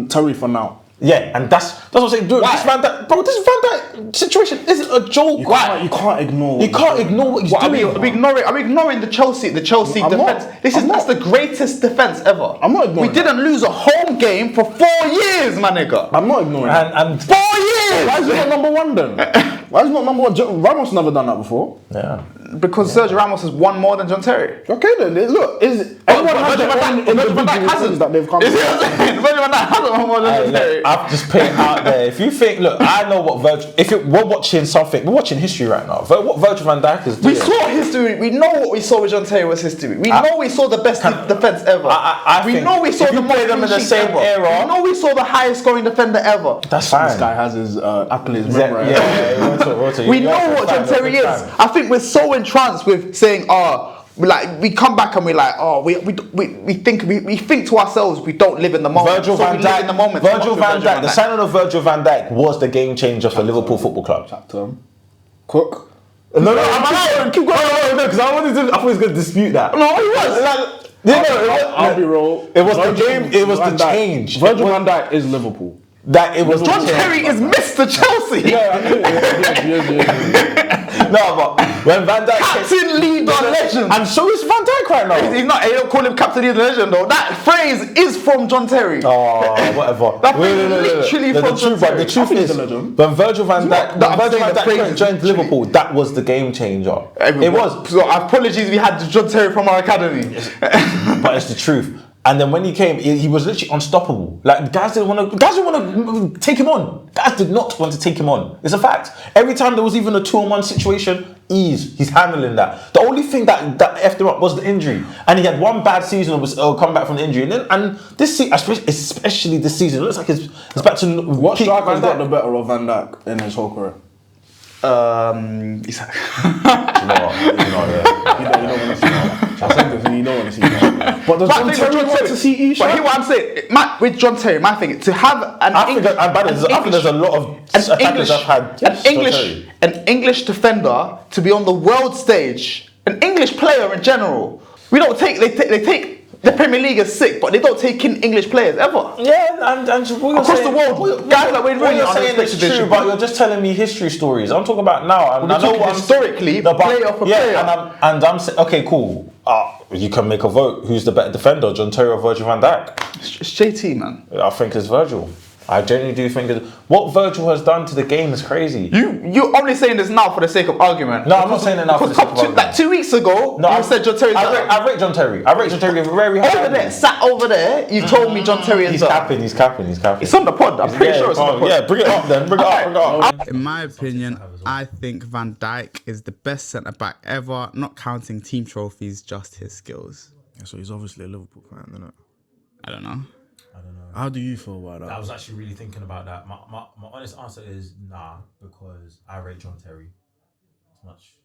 Terry for now. Yeah, and that's what I'm saying. Dude, this Van Dijk situation isn't a joke. You can't ignore. You can't ignore what he's doing. Are we ignoring the Chelsea defense? That's the greatest defense ever. I'm not ignoring. We didn't lose a home game for 4 years, my nigga. I'm not ignoring. And 4 years. Why is he not number 1 then? Why is he not number 1? Ramos never done that before. Yeah. Because Sergio Ramos has won more than John Terry. Okay then, look, everyone has their own individual things that they've come to. Virgil van Dijk hasn't won more than John Terry. I've just put it out there. If you think, look, I know what Virgil... we're watching something, we're watching history right now. What Virgil van Dijk is doing... We saw history. We know what we saw with John Terry was history. We know we saw the best defense ever. We know we saw the most them in the same era. We know we saw the highest scoring defender ever. That's fine. This guy has his accolades. We know what John Terry is. I think we're so entranced with saying, we come back and we're like, we think to ourselves, we don't live in the moment. Virgil van Dijk, the signing of Virgil van Dijk was the game changer for Liverpool Football Club. Chat to him. Cook. No, keep going. Because I thought he was going to dispute that. No, he was. I'll be real. It was the game. It was the change. Virgil van Dijk is Liverpool. John Terry is Mr. Chelsea. Yeah, No, but when Van Dijk... Captain, leader, legend. And so is Van Dijk right now. He's not, they don't call him captain, leader, legend though. That phrase is from John Terry. Oh, whatever. That phrase is literally from John Terry. The truth is, when Virgil van Dijk joined Liverpool, that was the game changer. It was. So apologies, we had John Terry from our academy. But it's the truth. And then when he came, he was literally unstoppable. Like guys didn't want to take him on. Guys did not want to take him on. It's a fact. Every time there was even a 2-on-1 situation, he's handling that. The only thing that effed him up was the injury, and he had one bad season was come back from the injury, and this especially this season, it looks like it's back to what striker's got the better of Van Dijk in his whole career? He's You don't want to see that. I said this and you don't want to see that. But does John Terry want to see Isha? But hear what I'm saying. With John Terry, my thing to have I think there's a lot of attackers I've had. An English defender to be on the world stage, an English player in general. We don't take they take. The Premier League is sick, but they don't take in English players ever. Yeah, and across the world, guys like Wayne Rooney are saying it's true, but you're just telling me history stories. I'm talking about now, and I know what historically, player for player. And I'm saying, okay, cool. You can make a vote. Who's the better defender, John Terry or Virgil van Dijk? It's JT, man. I think it's Virgil. I genuinely do think what Virgil has done to the game is crazy. You're only saying this now for the sake of argument. No, I'm not saying it now for the sake of argument. Like 2 weeks ago, you said John Terry. I rate John Terry. I rate John Terry very high. Sat over there, you told me John Terry is He's capping. It's on the pod. I'm pretty sure it's on the pod. Yeah, bring it up then. Bring it up. In my opinion, I think Van Dijk is the best centre-back ever, not counting team trophies, just his skills. Yeah, so he's obviously a Liverpool fan, isn't it? I don't know. How do you feel about that? I was actually really thinking about that. My honest answer is nah, because I rate John Terry as much.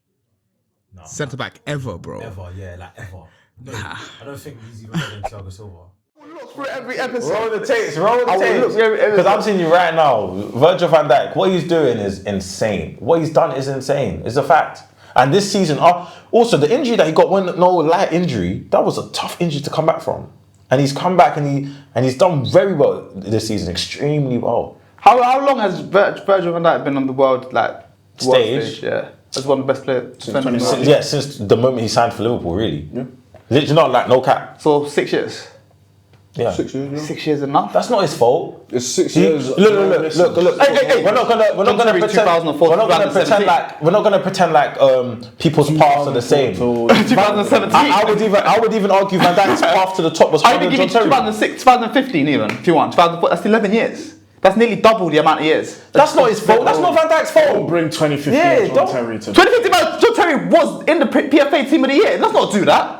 No. Centre back ever, bro. Ever, yeah, like ever. No, I don't think he's even better than Thiago Silva. Look through every episode. Roll the tapes. Because I'm seeing you right now. Virgil van Dijk, what he's doing is insane. What he's done is insane. It's a fact. And this season, also the injury that he got, light injury, that was a tough injury to come back from. And he's come back and he's done very well this season, extremely well. How long has Virgil van Dijk been on the world stage? Yeah. as one of the best players. Since the moment he signed for Liverpool, really. Yeah. Literally not like no cap. So 6 years. Yeah. 6 years. Yeah. 6 years enough. That's not his fault. It's 6 years. Look. Hey. We're not gonna pretend like people's paths are the same. 2017. I would even argue Van Dijk's path to the top was I harder even than give you John Terry. 2006, 2015 even, if you want. That's 11 years. That's nearly double the amount of years. That's not his fault. That's not Van Dijk's Don't fault. bring 2015 Yeah, John Terry to 2015, John Terry was in the PFA Team of the Year. Let's not do that.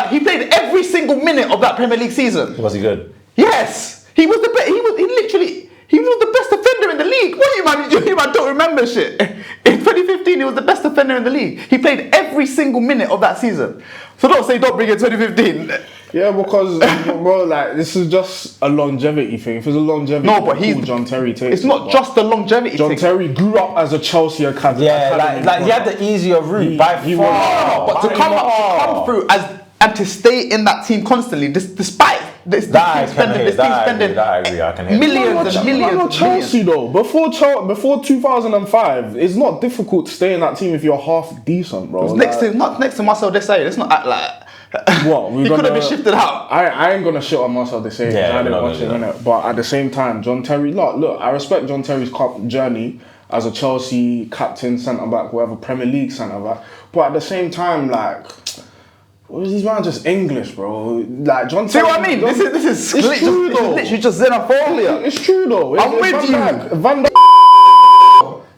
He played every single minute of that Premier League season. Was he good? Yes, he was the best. He was the best defender in the league. What you man don't remember shit. In 2015, he was the best defender in the league. He played every single minute of that season. So don't say don't bring in 2015. Yeah, because bro, like this is just a longevity thing. If it's a longevity, No, but he's John Terry takes. It's not just a longevity John thing. Terry grew up as a Chelsea academy. Yeah, like he had the easier route by far. But to come through and to stay in that team constantly, despite this team spending millions and millions. Not Chelsea though. Before 2005, it's not difficult to stay in that team if you're half decent, bro. Next to Marcel Desailly. Let's not act like. What? He could have been shifted out. I ain't gonna shit on Marcel Desailly. Yeah, I didn't watch it, innit? But at the same time, John Terry. Look, I respect John Terry's journey as a Chelsea captain, centre back, whatever, Premier League centre back. But at the same time, like. These man just English, bro. Like John. See what I mean? This is true though. This is literally just xenophobia. It's true though. I'm with you.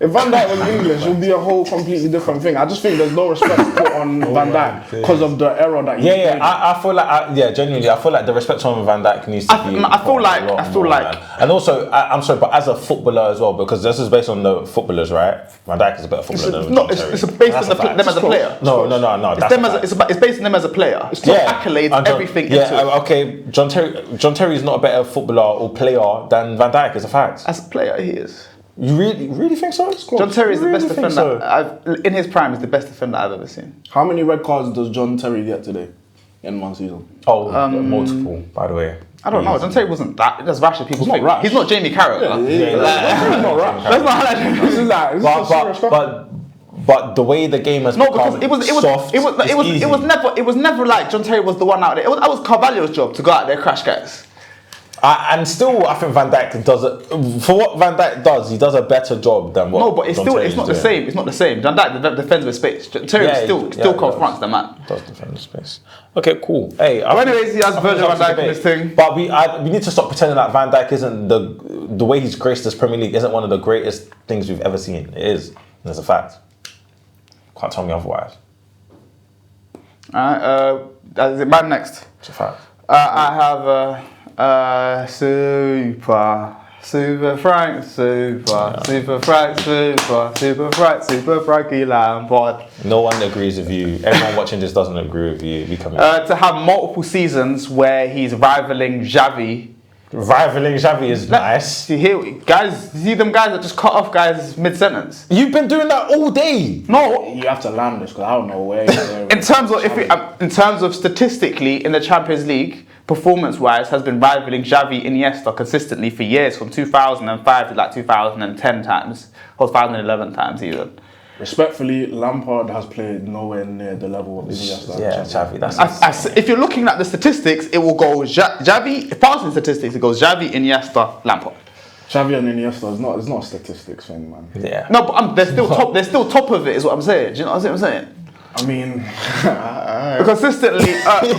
If Van Dijk was English, it would be a whole completely different thing. I just think there's no respect put on Van Dijk because of the error that he made. I feel like, genuinely, I feel like the respect on Van Dijk needs to be. I feel like, and also, I'm sorry, but as a footballer as well, because this is based on the footballers, right? Van Dijk is a better footballer than John Terry. It's based on them as a player. No. It's based on them as a player. It's not accolades, everything. Okay. John Terry is not a better footballer or player than Van Dijk. Is a fact. As a player, he is. You really think so? John Terry is the best defender. In his prime, is the best defender I've ever seen. How many red cards does John Terry get today in one season? Multiple, by the way. I don't know. John Terry wasn't that. That's rash as people think. Rash. He's not Jamie Carragher. He's not rash. That's not how that. But the way the game has become soft, it was never like John Terry was the one out there. That was Carvalho's job to go out there crash guys. And still, I think Van Dijk does it. For what Van Dijk does, he does a better job than what. No, but it's not the same. It's not the same. Van Dijk defends with space. Terry still confronts the man. Does defend with space. Okay, cool. Hey. Anyways, he has Virgil Van Dijk in this thing. But we need to stop pretending that Van Dijk isn't the way he's graced this Premier League isn't one of the greatest things we've ever seen. It is. And it's a fact. Can't tell me otherwise. Is it man next? It's a fact. I have. Super Frank, Frankie Lampard. No one agrees with you. Everyone watching this doesn't agree with you. To have multiple seasons where he's rivaling Xavi. Rivaling Xavi is nice. You see them guys that just cut off guys mid-sentence? You've been doing that all day. No. You have to land this because I don't know where. in terms of statistically in the Champions League, performance-wise, has been rivaling Xavi, Iniesta consistently for years, from 2005 to like 2010 times, or 2011 times even. Respectfully, Lampard has played nowhere near the level of Iniesta. Yeah, Xavi. If you're looking at the statistics, it will go Xavi. Passing statistics, it goes Xavi, Iniesta, Lampard. Xavi and Iniesta is not a statistics thing, man. Yeah. No, but they're still top. They're still top of it, is what I'm saying. Do you know what I'm saying? I mean, consistently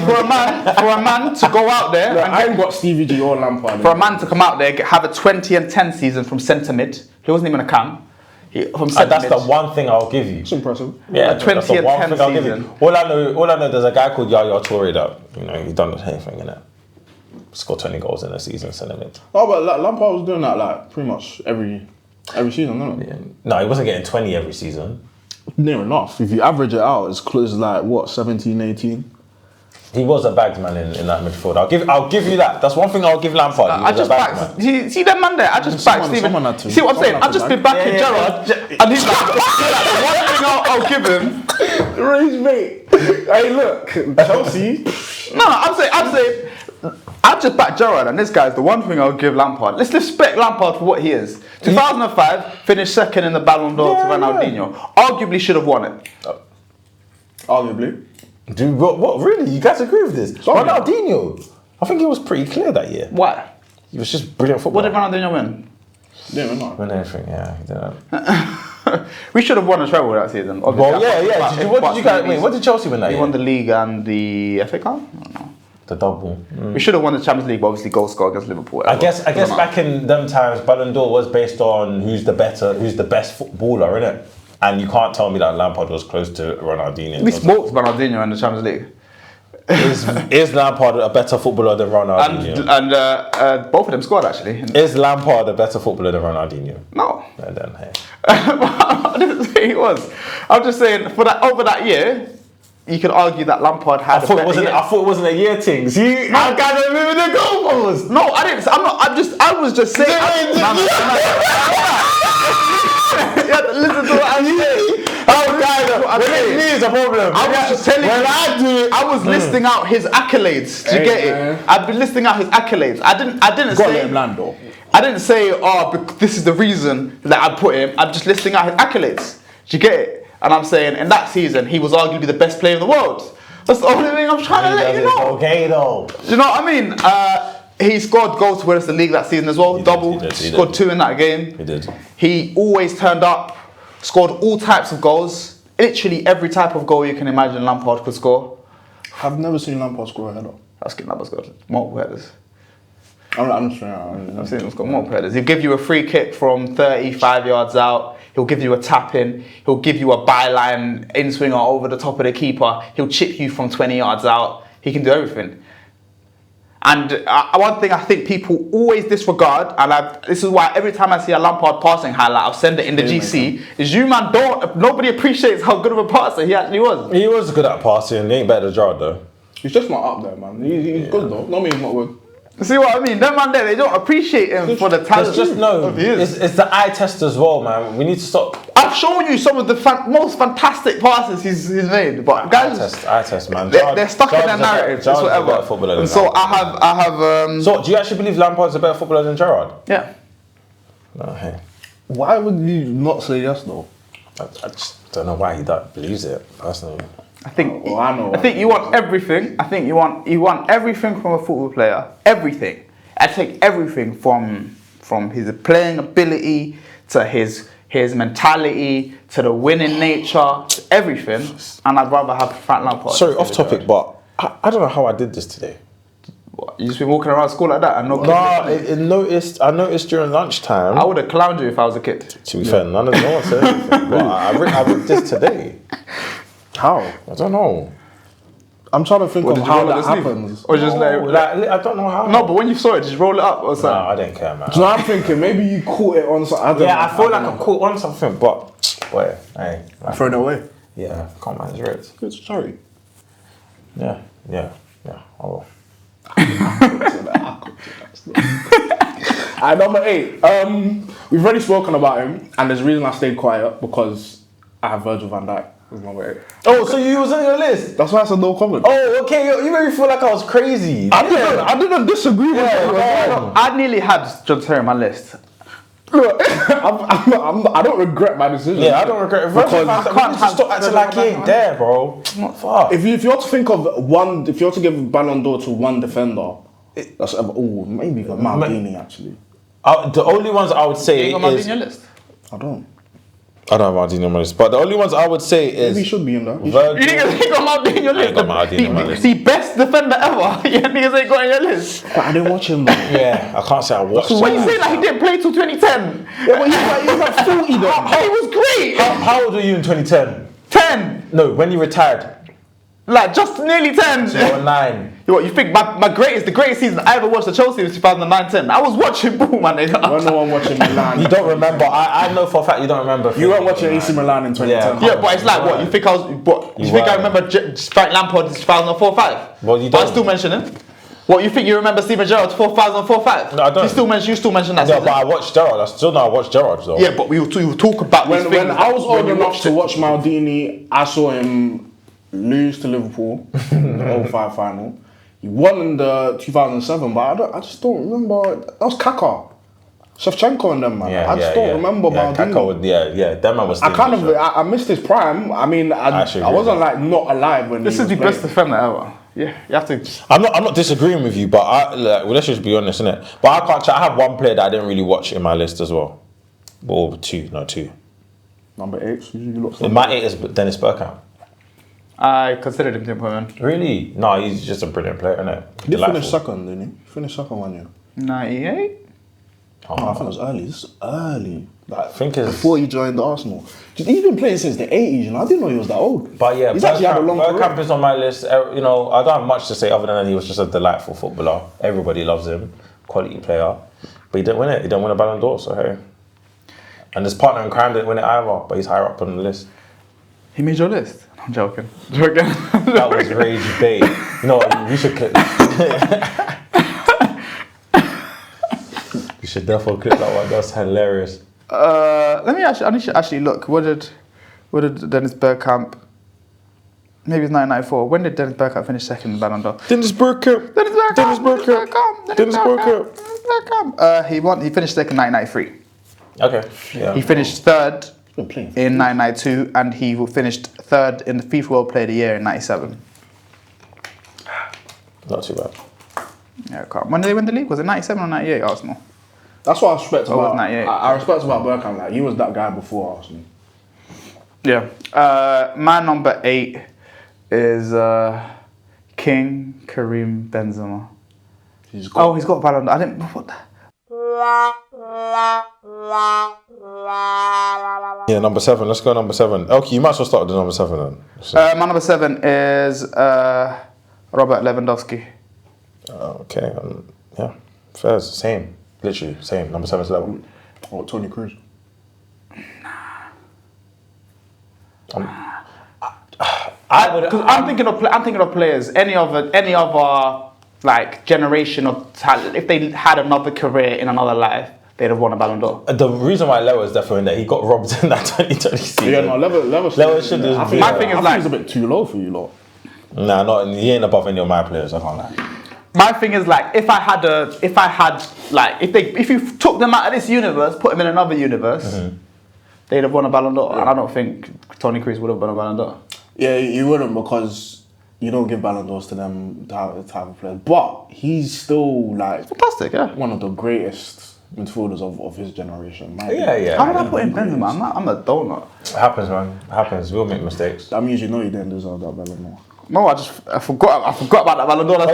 for a man to go out there. Look, I ain't got Stevie G or Lampard. For a man to come out there, have a 20 and 10 season from centre mid, he wasn't even a cam. That's the one thing I'll give you. It's impressive. Yeah, a 20 and 10 season. All I know, there's a guy called Yaya Toure that he's done anything in it. Scored 20 goals in a season, centre mid. Oh, but Lampard was doing that like pretty much every season, wasn't it? Yeah. No, he wasn't getting 20 every season. Near enough. If you average it out, it's close like what, 17, 18? He was a bagged man in that midfield. I'll give you that. That's one thing I'll give Lampard. I just backed. See that man there? I just backed Steven. See what I'm saying? I've just been backing Gerrard, and he's like, the one thing I'll give him. Rage mate. Hey, look, Chelsea. No, I'm saying. I just backed Gerrard, and this guy's the one thing I'll give Lampard. Let's respect Lampard for what he is. 2005, finished second in the Ballon d'Or to Ronaldinho. Arguably should have won it. Arguably. Dude, what? Really? You guys agree with this? Ronaldinho. I think it was pretty clear that year. Why? He was just brilliant football. What did Ronaldinho win? Yeah, no. Win everything, yeah. He did. We should have won a treble that season. Well, yeah. What did Chelsea win that He year? won the league and the FA Cup? I don't know. The double. We should have won the Champions League, but obviously goal score against Liverpool. I guess back in them times, Ballon d'Or was based on who's the best footballer, innit? And you can't tell me that Lampard was close to Ronaldinho. We smoked Ronaldinho in the Champions League. Is Lampard a better footballer than Ronaldinho? And both of them scored actually. Is Lampard a better footballer than Ronaldinho? No. And then, hey. I didn't say he was. I'm just saying over that year, you could argue that Lampard had. I thought it wasn't a year thing. See, I can't remember the goalpost. No, I didn't. I was just saying. You have to listen to what I'm saying. Me is a problem. I was just telling you. I was listing out his accolades. Do you get it? I've been listing out his accolades. I didn't say. Lando. I didn't say, this is the reason that I put him. I'm just listing out his accolades. Do you get it? And I'm saying, in that season, he was arguably the best player in the world. That's the only thing I'm trying to let you know. Okay, though. You know what I mean? He scored goals to win us the league that season as well. He scored 2 in that game. He did. He always turned up, scored all types of goals. Literally every type of goal you can imagine Lampard could score. I've never seen Lampard score a header. That's good. Lampard scored multiple headers. I'm sure. I've seen him score multiple headers. He'll give you a free kick from 35 yards out. He'll give you a tap in. He'll give you a byline in swinger over the top of the keeper. He'll chip you from 20 yards out. He can do everything. And one thing I think people always disregard, and this is why every time I see a Lampard passing highlight, I'll send it in the GC, is nobody appreciates how good of a passer he actually was. He was good at passing. He ain't better than Gerrard, though. He's just not up there, man. He's good, though. No, he's not good. See what I mean? Them man there, they don't appreciate him for the talent. It's the eye test as well, man. We need to stop. I've shown you some of the most fantastic passes he's made, but guys, eye test, man. They're stuck in their narrative. Just whatever. So I have. So do you actually believe Lampard's a better footballer than Gerrard? Yeah. No, hey. Why would you not say yes, though? I just don't know why he believes it personally. I think you want everything. I think you want everything from a football player. Everything. I take everything from his playing ability to his mentality to the winning nature, to everything. And I'd rather have Frank Lampard. Sorry, off topic, but I don't know how I did this today. What, you just been walking around school like that and I noticed during lunchtime. I would have clowned you if I was a kid. To be fair, no one said anything. But I ripped this today. How? I don't know. I'm trying to think of how that happens. Or just I don't know how. No, but when you saw it, just roll it up or something. No, I didn't care, man. So I'm thinking maybe you caught it on something. I feel like I caught on something, but boy, hey, throw it away. Yeah, can't manage it. Good, sorry. Yeah. Oh. At number 8, we've already spoken about him, and there's a reason I stayed quiet because I have Virgil van Dijk as number 8. Oh, so you was on your list? That's why I said no comment. Oh, okay. You made me feel like I was crazy. I didn't disagree with you. I nearly had John Terry on my list. Look, I don't regret my decision. Yeah, I don't regret it. Because I can't stop acting like he ain't there, bro. Fuck. If you want to think of one, if you want to give Ballon d'Or to one defender, that's maybe Maldini actually. The only ones I would say is Maldini on your list? I don't have Maldini on my list, but the only ones I would say is maybe he should be in there. You niggas ain't got Maldini on your list. I got Maldini on my list. The best defender ever. You niggas ain't got on your list. But I didn't watch him though. Yeah, I can't say I watched him. Why you saying like he didn't play till 2010? Yeah, but he was like 40 though. He was great. How old were you in 2010? 10. No, when you retired. Like just nearly 10. 09. What you think the greatest season I ever watched at Chelsea was 2009-10. I was watching ball, man. When no one watching Milan. You don't remember. I know for a fact you don't remember. You weren't watching AC Milan in 2010. Yeah, but it's like what? You think I was? What? You think I remember Frank Lampard in 2004-05? Well, you don't. But I still mention him. What, you think you remember Steven Gerrard 2004-05? No, I don't. You still mention that. Yeah, but I watched Gerrard. I still know I watched Gerrard though. Yeah, but we will talk about when I was old enough to watch it. Maldini, I saw him lose to Liverpool in the 05 final. He won in the 2007, but I just don't remember. That was Kaká. Shevchenko and them, man. I just don't remember Maldini. That man was. I missed his prime. I mean, I wasn't like not alive when this is the best defender ever. Yeah, you have to. I'm not disagreeing with you, but let's just be honest, innit? But I have one player that I didn't really watch in my list as well. Or two. Number 8. My 8 is Dennis Bergkamp. I considered him to be man. Really? No, he's just a brilliant player, innit? He did finish second, didn't he? Finished second 1 year. 98? I think it was early. This is early. I think it's before he joined Arsenal. He's been playing since the 80s, you know. I didn't know he was that old. But yeah, he's actually had a long career. Bergkamp is on my list. You know, I don't have much to say other than he was just a delightful footballer. Everybody loves him. Quality player. But he didn't win it. He didn't win a Ballon d'Or, so hey. And his partner in crime didn't win it either, but he's higher up on the list. He made your list? I'm joking. That was rage bait. You know what, we should clip You should definitely clip that one. That's hilarious. Let me actually look. What did Dennis Bergkamp? Maybe it's 1994. When did Dennis Bergkamp finish second in Ballon d'Or? Dennis Bergkamp. He finished second in 1993. Okay. Yeah. He finished third in 1992, and he finished third in the FIFA World Player of the Year in 97. Not too bad. Yeah, when did they win the league? Was it 97 or 98, Arsenal? That's what I respect about. 98. I respect about Bergkamp. Like, he was that guy before Arsenal. Yeah. My number 8 is King Karim Benzema. He's got Ballon d'Or. I didn't. What the? Yeah, number 7. Let's go number 7. Okay, you might as well start with the number 7 then. My number 7 is Robert Lewandowski. Okay, yeah, fair. Same, literally same. Number 7's level. Oh, Toni Kroos. I'm thinking of players. Any other like generation of talent. If they had another career in another life, they'd have won a Ballon d'Or. The reason why Lewa is definitely in there, he got robbed in that 2020 season. Yeah, no, Lewa should. My thing is like, he's a bit too low for you lot. Nah, he ain't above any of my players. I can't lie. My thing is like, if you took them out of this universe, put them in another universe, they'd have won a Ballon d'Or. Yeah. And I don't think Toni Kroos would have won a Ballon d'Or. Yeah, you wouldn't, because you don't give Ballon d'Ors to them type of players. But he's still like fantastic, yeah. One of the greatest midfielders of his generation. Yeah. How did I put in Benzema? I'm a donut. It happens, man. It happens. We'll make mistakes. That means you know you didn't deserve that Ballon d'Or. No, I forgot about that Ballon d'Or. That's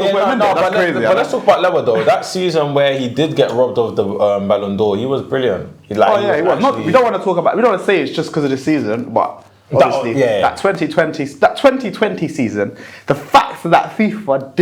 crazy. But let's talk about Lewa though. That season where he did get robbed of the Ballon d'Or, he was brilliant. He was. We don't want to talk about. We don't want to say it's just because of the season, but obviously that 2020 season, the fact that FIFA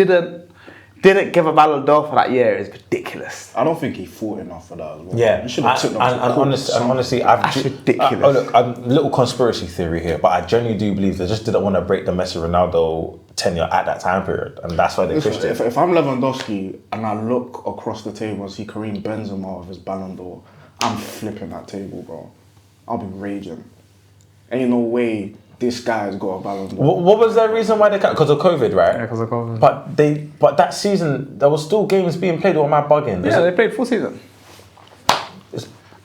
didn't give a Ballon d'Or for that year is ridiculous. I don't think he fought enough for that as well. Yeah, he should have took them. Honestly, that's ridiculous. A little conspiracy theory here, but I genuinely do believe they just didn't want to break the Messi Ronaldo tenure at that time period, and that's why they pushed it. If I'm Lewandowski and I look across the table and see Karim Benzema with his Ballon d'Or, I'm flipping that table, bro. I'll be raging. Ain't no way this guy's got a Ballon d'Or. What was the reason why they can't? Because of COVID, right? Yeah, because of COVID. But that season, there was still games being played. Or am I bugging? Yeah, they played full season.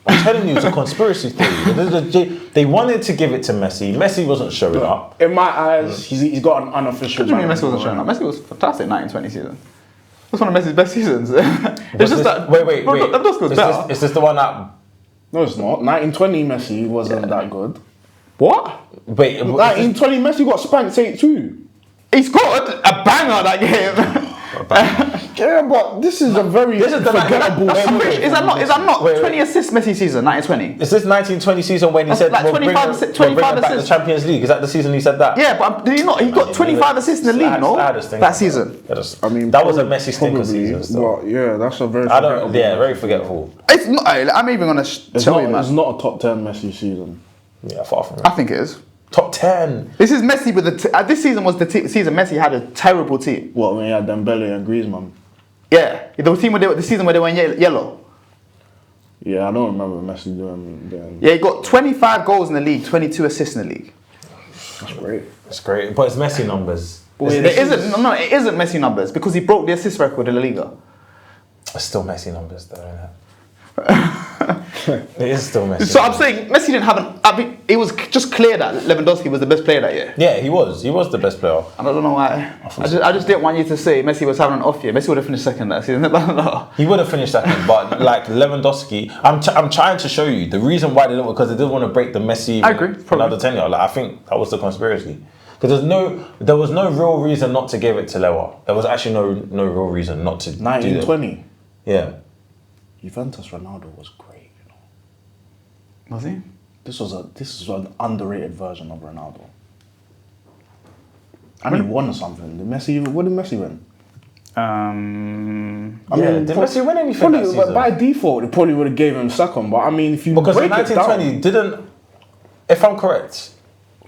I'm telling you, it's a conspiracy theory. They wanted to give it to Messi. Messi wasn't showing up. In my eyes, he's got an unofficial. What do you mean Messi wasn't showing up? Messi was fantastic 1920 season. That's one of Messi's best seasons. It's just that. Wait. Is this the one that? No, it's not. 1920 Messi wasn't that good. What? Wait, 1920 Messi got spanked 8-2. He scored a banger that game. Yeah, but this is a very forgettable. Is that not 20 assists Messi season 1920? Is this 1920 season when he said like 25 assists? back the Champions League? Is that the season he said that? Yeah, but did he not? He got 25 assists in the league, no? That season. I mean, that was a Messi stinker season. But yeah, that's a very. Very forgetful. It's not. I'm even gonna tell you, man. It's not a top 10 Messi season. Yeah, far from it. I think it is. Top 10. This is Messi with this season was the season Messi had a terrible team. What, when he had Dembele and Griezmann? Yeah, the season where they went yellow. Yeah, I don't remember Messi doing. Yeah, he got 25 goals in the league, 22 assists in the league. That's great. It's great, but it's Messi numbers. It isn't Messi numbers because he broke the assist record in La Liga. It's still Messi numbers though, isn't it? It is still Messi. So I'm saying Messi didn't have an. I mean, it was just clear that Lewandowski was the best player that year. Yeah, he was. He was the best player. I don't know why. I just didn't want you to say Messi was having an off year. Messi would have finished second that season. He would have finished second, but like Lewandowski, I'm trying to show you the reason why they didn't, because they didn't want to break the Messi. I agree. Another tenure. Like, I think that was the conspiracy. Because there was no real reason not to give it to Lewa. There was actually no real reason not to. 1920. Yeah. Juventus Ronaldo was great, you know. Was he? This was an underrated version of Ronaldo. I mean, he won something. What did Messi win? Did Messi win anything that season? By default, they probably would have gave him second. But I mean, if you because break in 1920 it down, didn't, if I'm correct,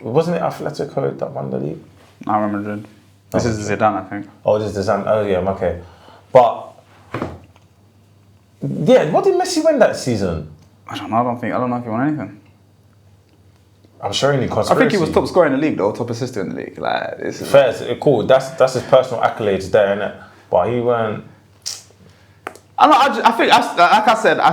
wasn't it Atletico that won the league? I remember. This is Zidane, I think. Oh, this is Zidane. Oh yeah, okay. But yeah, what did Messi win that season? I don't know. I don't know if he won anything. I'm sure any I conspiracy. think he was top scorer in the league, though, top assister in the league. Like, this is fair, cool. That's his personal accolades there, innit? But he weren't. I don't know. I think, like I said, I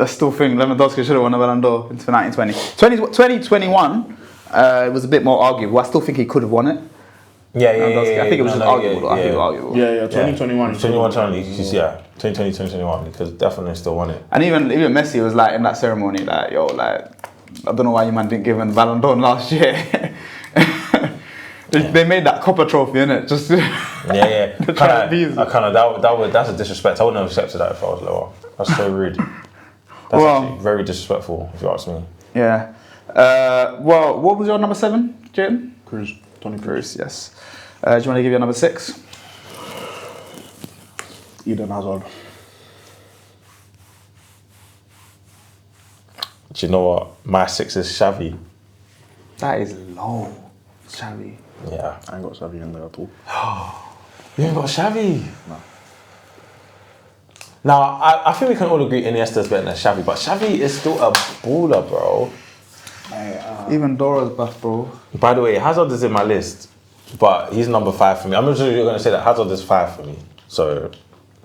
still think Lewandowski should have won the Ballon d'Or in 1920. 2021, it was a bit more arguable. I still think he could have won it. Yeah. I think it was just arguable. I think it was arguable. Yeah, 2021. 2020, 2021, because definitely still won it. And even Messi was like in that ceremony, like, yo, like, I don't know why you man didn't give him the Ballon d'Or last year. They made that copper trophy, innit? Just that's a disrespect. I wouldn't have accepted that if I was lower. That's so rude. That's actually very disrespectful, if you ask me. Yeah. Well, what was your number 7, Jayden? Cruz. Toni Kroos, yes. Do you want to give your number 6? Eden Hazard. Do you know what? My 6 is Xavi. That is low, Xavi. Yeah. I ain't got Xavi in there at all. You ain't got Xavi? No. Now, I think we can all agree Iniesta's better than Xavi, but Xavi is still a baller, bro. Even Dora's buff, bro. By the way, Hazard is in my list, but he's number 5 for me. I'm not sure you're going to say that Hazard is 5 for me. So,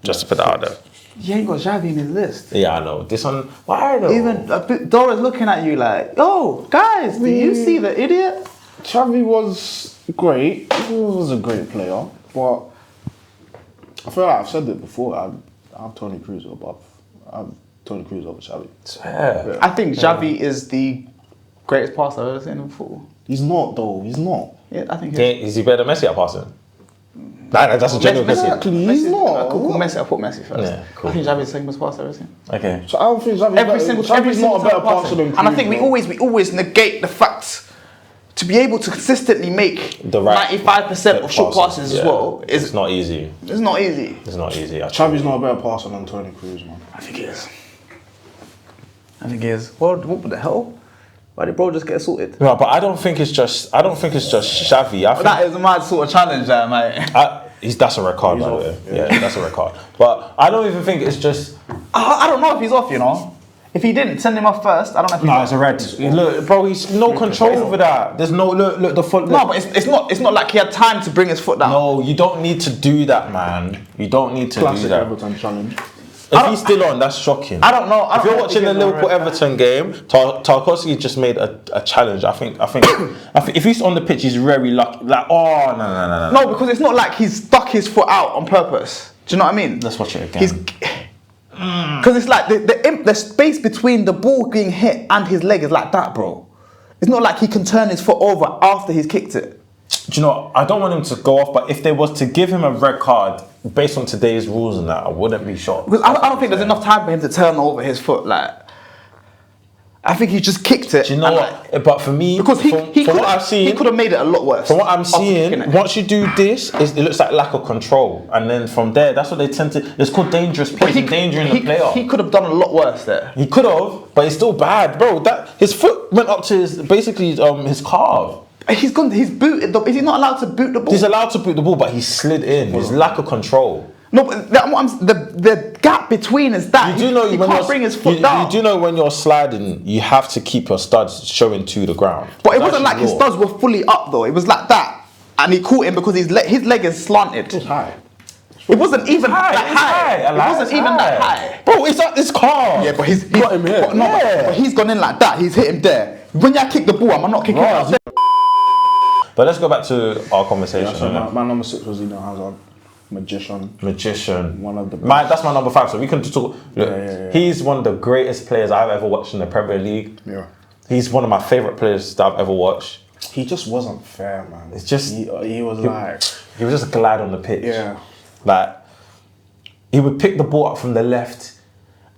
just to put that out there. You ain't got Xavi in his list. Yeah, I know. This one, why though? Even Dora's looking at you like, yo, guys, do you see the idiot? Xavi was great. He was a great player, but I feel like I've said it before. I have Toni Kroos above. I have Toni Kroos over Xavi. Yeah. I think Xavi is the greatest passer I've ever seen in football. He's not, though. He's not. Yeah, I think Is he better than Messi at passing? That's a general question. Exactly, he's not. Cool, Messi, I'll put Messi first. Yeah, cool. I think Xavi's the second best passer I've ever seen. Okay. So I don't think Xavi's Every single not a better passer than Kroos. And I think we always negate the fact to be able to consistently make the right 95% of short passes as well. It's not easy. It's not easy. It's not easy. Xavi's not a better passer than Toni Kroos, man. I think he is. What the hell? Why did bro just get assaulted? No, but I don't think it's just Xavi. I think That is a mad sort of challenge, mate. that's a red card, by the way. Yeah, that's a red card. But I don't even think it's just. I don't know if he's off, you know. If he didn't send him off first, I don't know if he's off. It's a red. Look, bro, he's no control over that. There's no look the foot. No, but it's not like he had time to bring his foot down. No, you don't need to do that, man. You don't need to Classic do that. Everton challenge. If he's still on, that's shocking. I don't know. If you're watching the Liverpool-Everton game, Tarkowski just made a challenge. I think if he's on the pitch, he's very lucky. Like, oh no. No, because it's not like he's stuck his foot out on purpose. Do you know what I mean? Let's watch it again. Because it's like the space between the ball being hit and his leg is like that, bro. It's not like he can turn his foot over after he's kicked it. Do you know, I don't want him to go off, but if there was to give him a red card based on today's rules and that, I wouldn't be shocked. Because I don't think there's enough time for him to turn over his foot. Like, I think he just kicked it. Do you know what? But for me, because he could have made it a lot worse. From what I'm seeing, once you do this, it looks like lack of control, and then from there, that's what they tend to. It's called dangerous play, endangering the player. He could have done a lot worse there. He could have, but it's still bad, bro. That his foot went up to his calf. He's booted. Is he not allowed to boot the ball? He's allowed to boot the ball, but he slid in. His lack of control. No, but the gap between is that he can't bring his foot down. You do know when you're sliding, you have to keep your studs showing to the ground. But it wasn't like his studs were fully up though. It was like that, and he caught him because his leg is slanted. It's high. It wasn't even that high. It wasn't even that high. Bro, it's calm. Yeah, but he's got him here. But he's gone in like that. He's hit him there. When you kick the ball, I'm not kicking it out there. But let's go back to our conversation. So my number 6 was Eden Hazard. Magician. One of the best. That's my number 5. So we can talk. Look, he's one of the greatest players I've ever watched in the Premier League. Yeah. He's one of my favourite players that I've ever watched. He just wasn't fair, man. It's just he was just glide on the pitch. Yeah. Like he would pick the ball up from the left,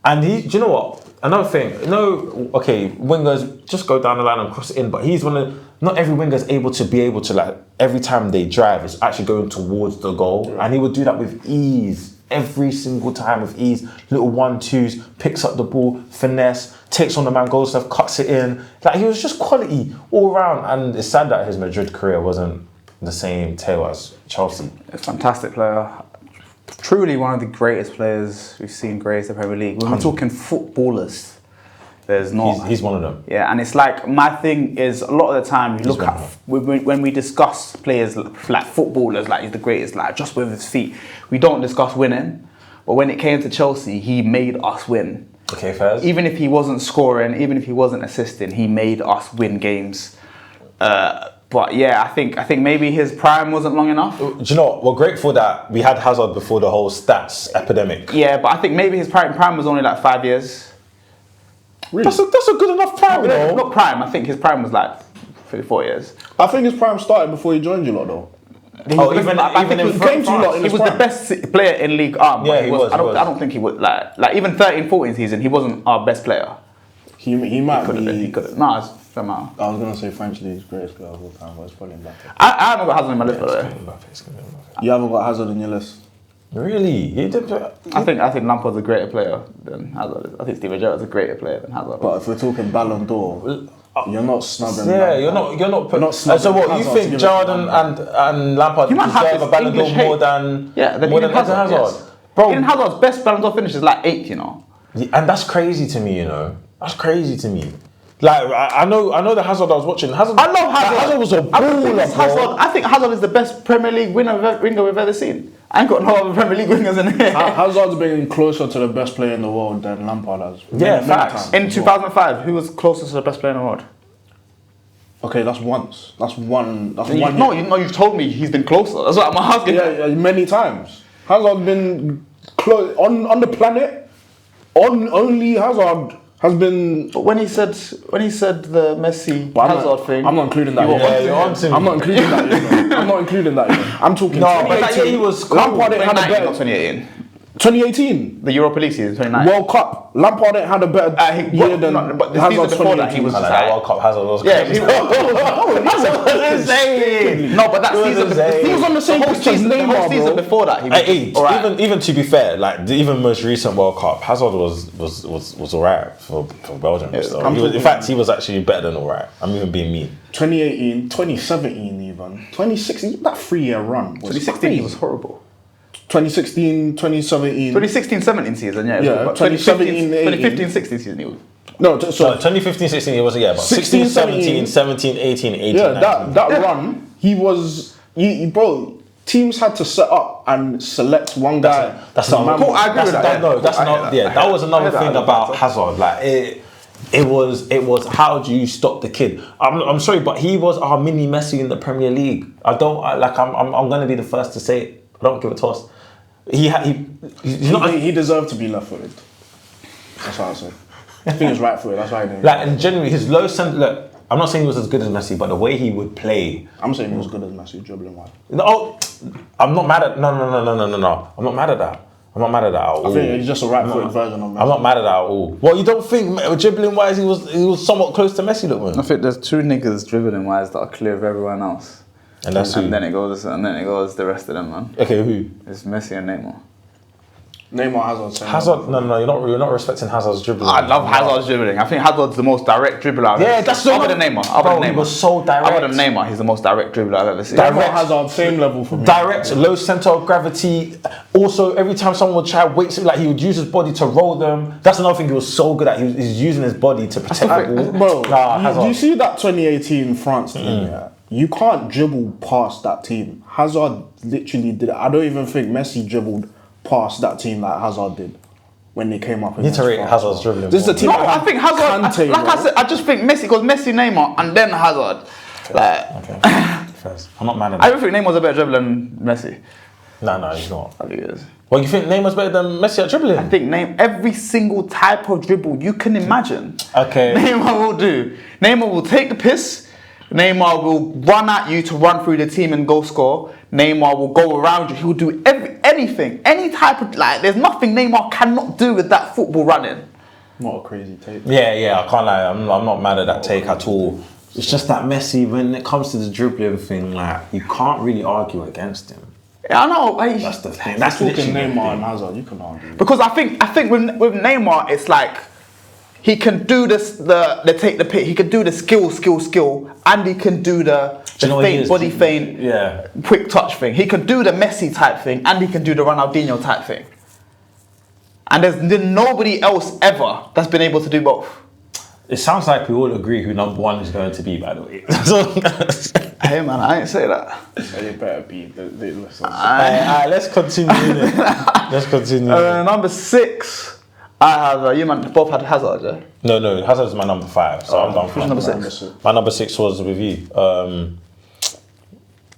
and do you know what? Another thing, wingers just go down the line and cross it in, but he's not every winger is able to like every time they drive, it's actually going towards the goal, and he would do that with ease. Every single time with ease, little 1-2s, picks up the ball, finesse, takes on the man, goal stuff, cuts it in. Like he was just quality all around, and it's sad that his Madrid career wasn't the same tale as Chelsea. A fantastic player. Truly one of the greatest players we've seen grace the Premier League. When we're talking footballers, there's not. He's one of them. Yeah, and it's like, my thing is, a lot of the time you look at, when we discuss players like footballers, like he's the greatest, like just with his feet, we don't discuss winning. But when it came to Chelsea, he made us win. Okay, Faz. Even if he wasn't scoring, even if he wasn't assisting, he made us win games. But yeah, I think maybe his prime wasn't long enough. Do you know what? We're grateful that we had Hazard before the whole stats epidemic. Yeah, but I think maybe his prime was only like 5 years. Really? That's a good enough prime, though. Not prime. I think his prime was like 3-4 years. I think his prime started before he joined you lot, though. He was the best player in League Arm. Yeah, he was. I don't think he would like even 13-14 season. He wasn't our best player. He might could have been. He could have. No, it's somehow. I was gonna say French League's greatest player of all time, but it's probably Mbappe. I haven't got Hazard in my list, by the way. You haven't got Hazard in your list. Really? He did. I think Lampard's a greater player than Hazard. I think Steven Gerrard's a greater player than Hazard. But if we're talking Ballon d'Or, you're not snubbing. Yeah, you're not. So what? You think Gerrard and Lampard deserve a Ballon d'Or more than Hazard? Yes. Bro, Eden Hazard's best Ballon d'Or finish is like 8, you know. And that's crazy to me, you know. That's crazy to me. Like I know the Hazard I was watching. I love Hazard. Hazard was a baller. I think Hazard is the best Premier League winger we've ever seen. I ain't got no other Premier League wingers in here. Hazard's been closer to the best player in the world than Lampard has. Yeah, facts. In 2005, who was closest to the best player in the world? Okay, that's once. That's one. No, you've told me he's been closer. That's what I'm asking. Yeah, many times. Hazard's been close on the planet. Only Hazard has been. But when he said the Messi Hazard thing, I'm not including that. I'm not including that. I'm not including that. I'm talking. No, but he was. Lampard had a better. 2018. 2018, the Europa League season, 2019. World Cup. Lampard had a better year than. But the season before that, he was just that World Cup. Hazard was. Yeah, he was insane. No, but that season, he was on the same pitch as Neymar, the whole season before that, he was even to be fair, like the even most recent World Cup, Hazard was alright for Belgium. Yeah, so in fact, he was actually better than alright. I'm even being mean. 2018, 2017, even 2016. That 3-year run. 2016, he was horrible. 2016, 2017. 2016-17 season, yeah. Yeah, 2015-16 season, he was. No, 2015-16 he wasn't, yeah, but 16-17, 17-18, 18. Yeah, that run, bro, teams had to set up and select one guy. That was another thing about Hazard. Like it was how do you stop the kid? I'm sorry, but he was our mini Messi in the Premier League. I'm gonna be the first to say it. I don't give a toss. He deserved to be left-footed. That's what I say. I think he's right-footed. That's why I didn't. Like, and generally, his low center. Look, I'm not saying he was as good as Messi, but the way he would play. I'm saying he was good as Messi, dribbling wise. No, I'm not mad at. No. I'm not mad at that. I'm not mad at that at all. I think he's just a right-footed version of Messi. I'm not mad at that at all. Well, you don't think dribbling wise he was somewhat close to Messi, look, man? I think there's two niggas dribbling wise that are clear of everyone else. And that's who? And then it goes the rest of them, man. Okay, who? It's Messi and Neymar. Neymar, Hazard. No, you're not respecting Hazard's dribbling. I love Hazard's dribbling. I think Hazard's the most direct dribbler I've ever seen. Other than Neymar. He was so direct. Other than Neymar, he's the most direct dribbler I've ever seen. Neymar Hazard, same level for me. Direct, low center of gravity. Also, every time someone would try weights, like he would use his body to roll them. That's another thing he was so good at. He's using his body to protect the ball. Bro, do you see that 2018 France team? Yeah. you can't dribble past that team. Hazard literally did it. I don't even think Messi dribbled past that team like Hazard did when they came up. You need to rate Hazard's dribbling. This is the team. No, I think Hazard. I said, I just think Messi goes Messi, Neymar, and then Hazard. Okay. First. I'm not mad at that. I don't think Neymar's a better dribbler than Messi. No, he's not. I think he is. Well, you think Neymar's better than Messi at dribbling? I think every single type of dribble you can imagine. Okay. Neymar will do. Neymar will take the piss. Neymar will run at you to run through the team and go score. Neymar will go around you. He will do anything, any type of there's nothing Neymar cannot do with that football running. Not a crazy take. Yeah, I can't lie. I'm not mad at that take at all. It's just that Messi, when it comes to the dribbling thing, you can't really argue against him. Yeah, I know. That's the thing. That's That's talking literally Neymar and Hazard. You can argue. Because I think with Neymar, it's like he can do this, the take the pick. He can do the skill, and he can do the feint, body feint, quick touch thing. He can do the Messi type thing, and he can do the Ronaldinho type thing. And there's nobody else ever that's been able to do both. It sounds like we all agree who number one is going to be, by the way. Hey man, I ain't say that. They better be. Listen. Let's continue. Let's continue. Number 6, I have you man both had Hazard, yeah? No, Hazard's my number 5, so I'm done for number 6. My number 6 was with you,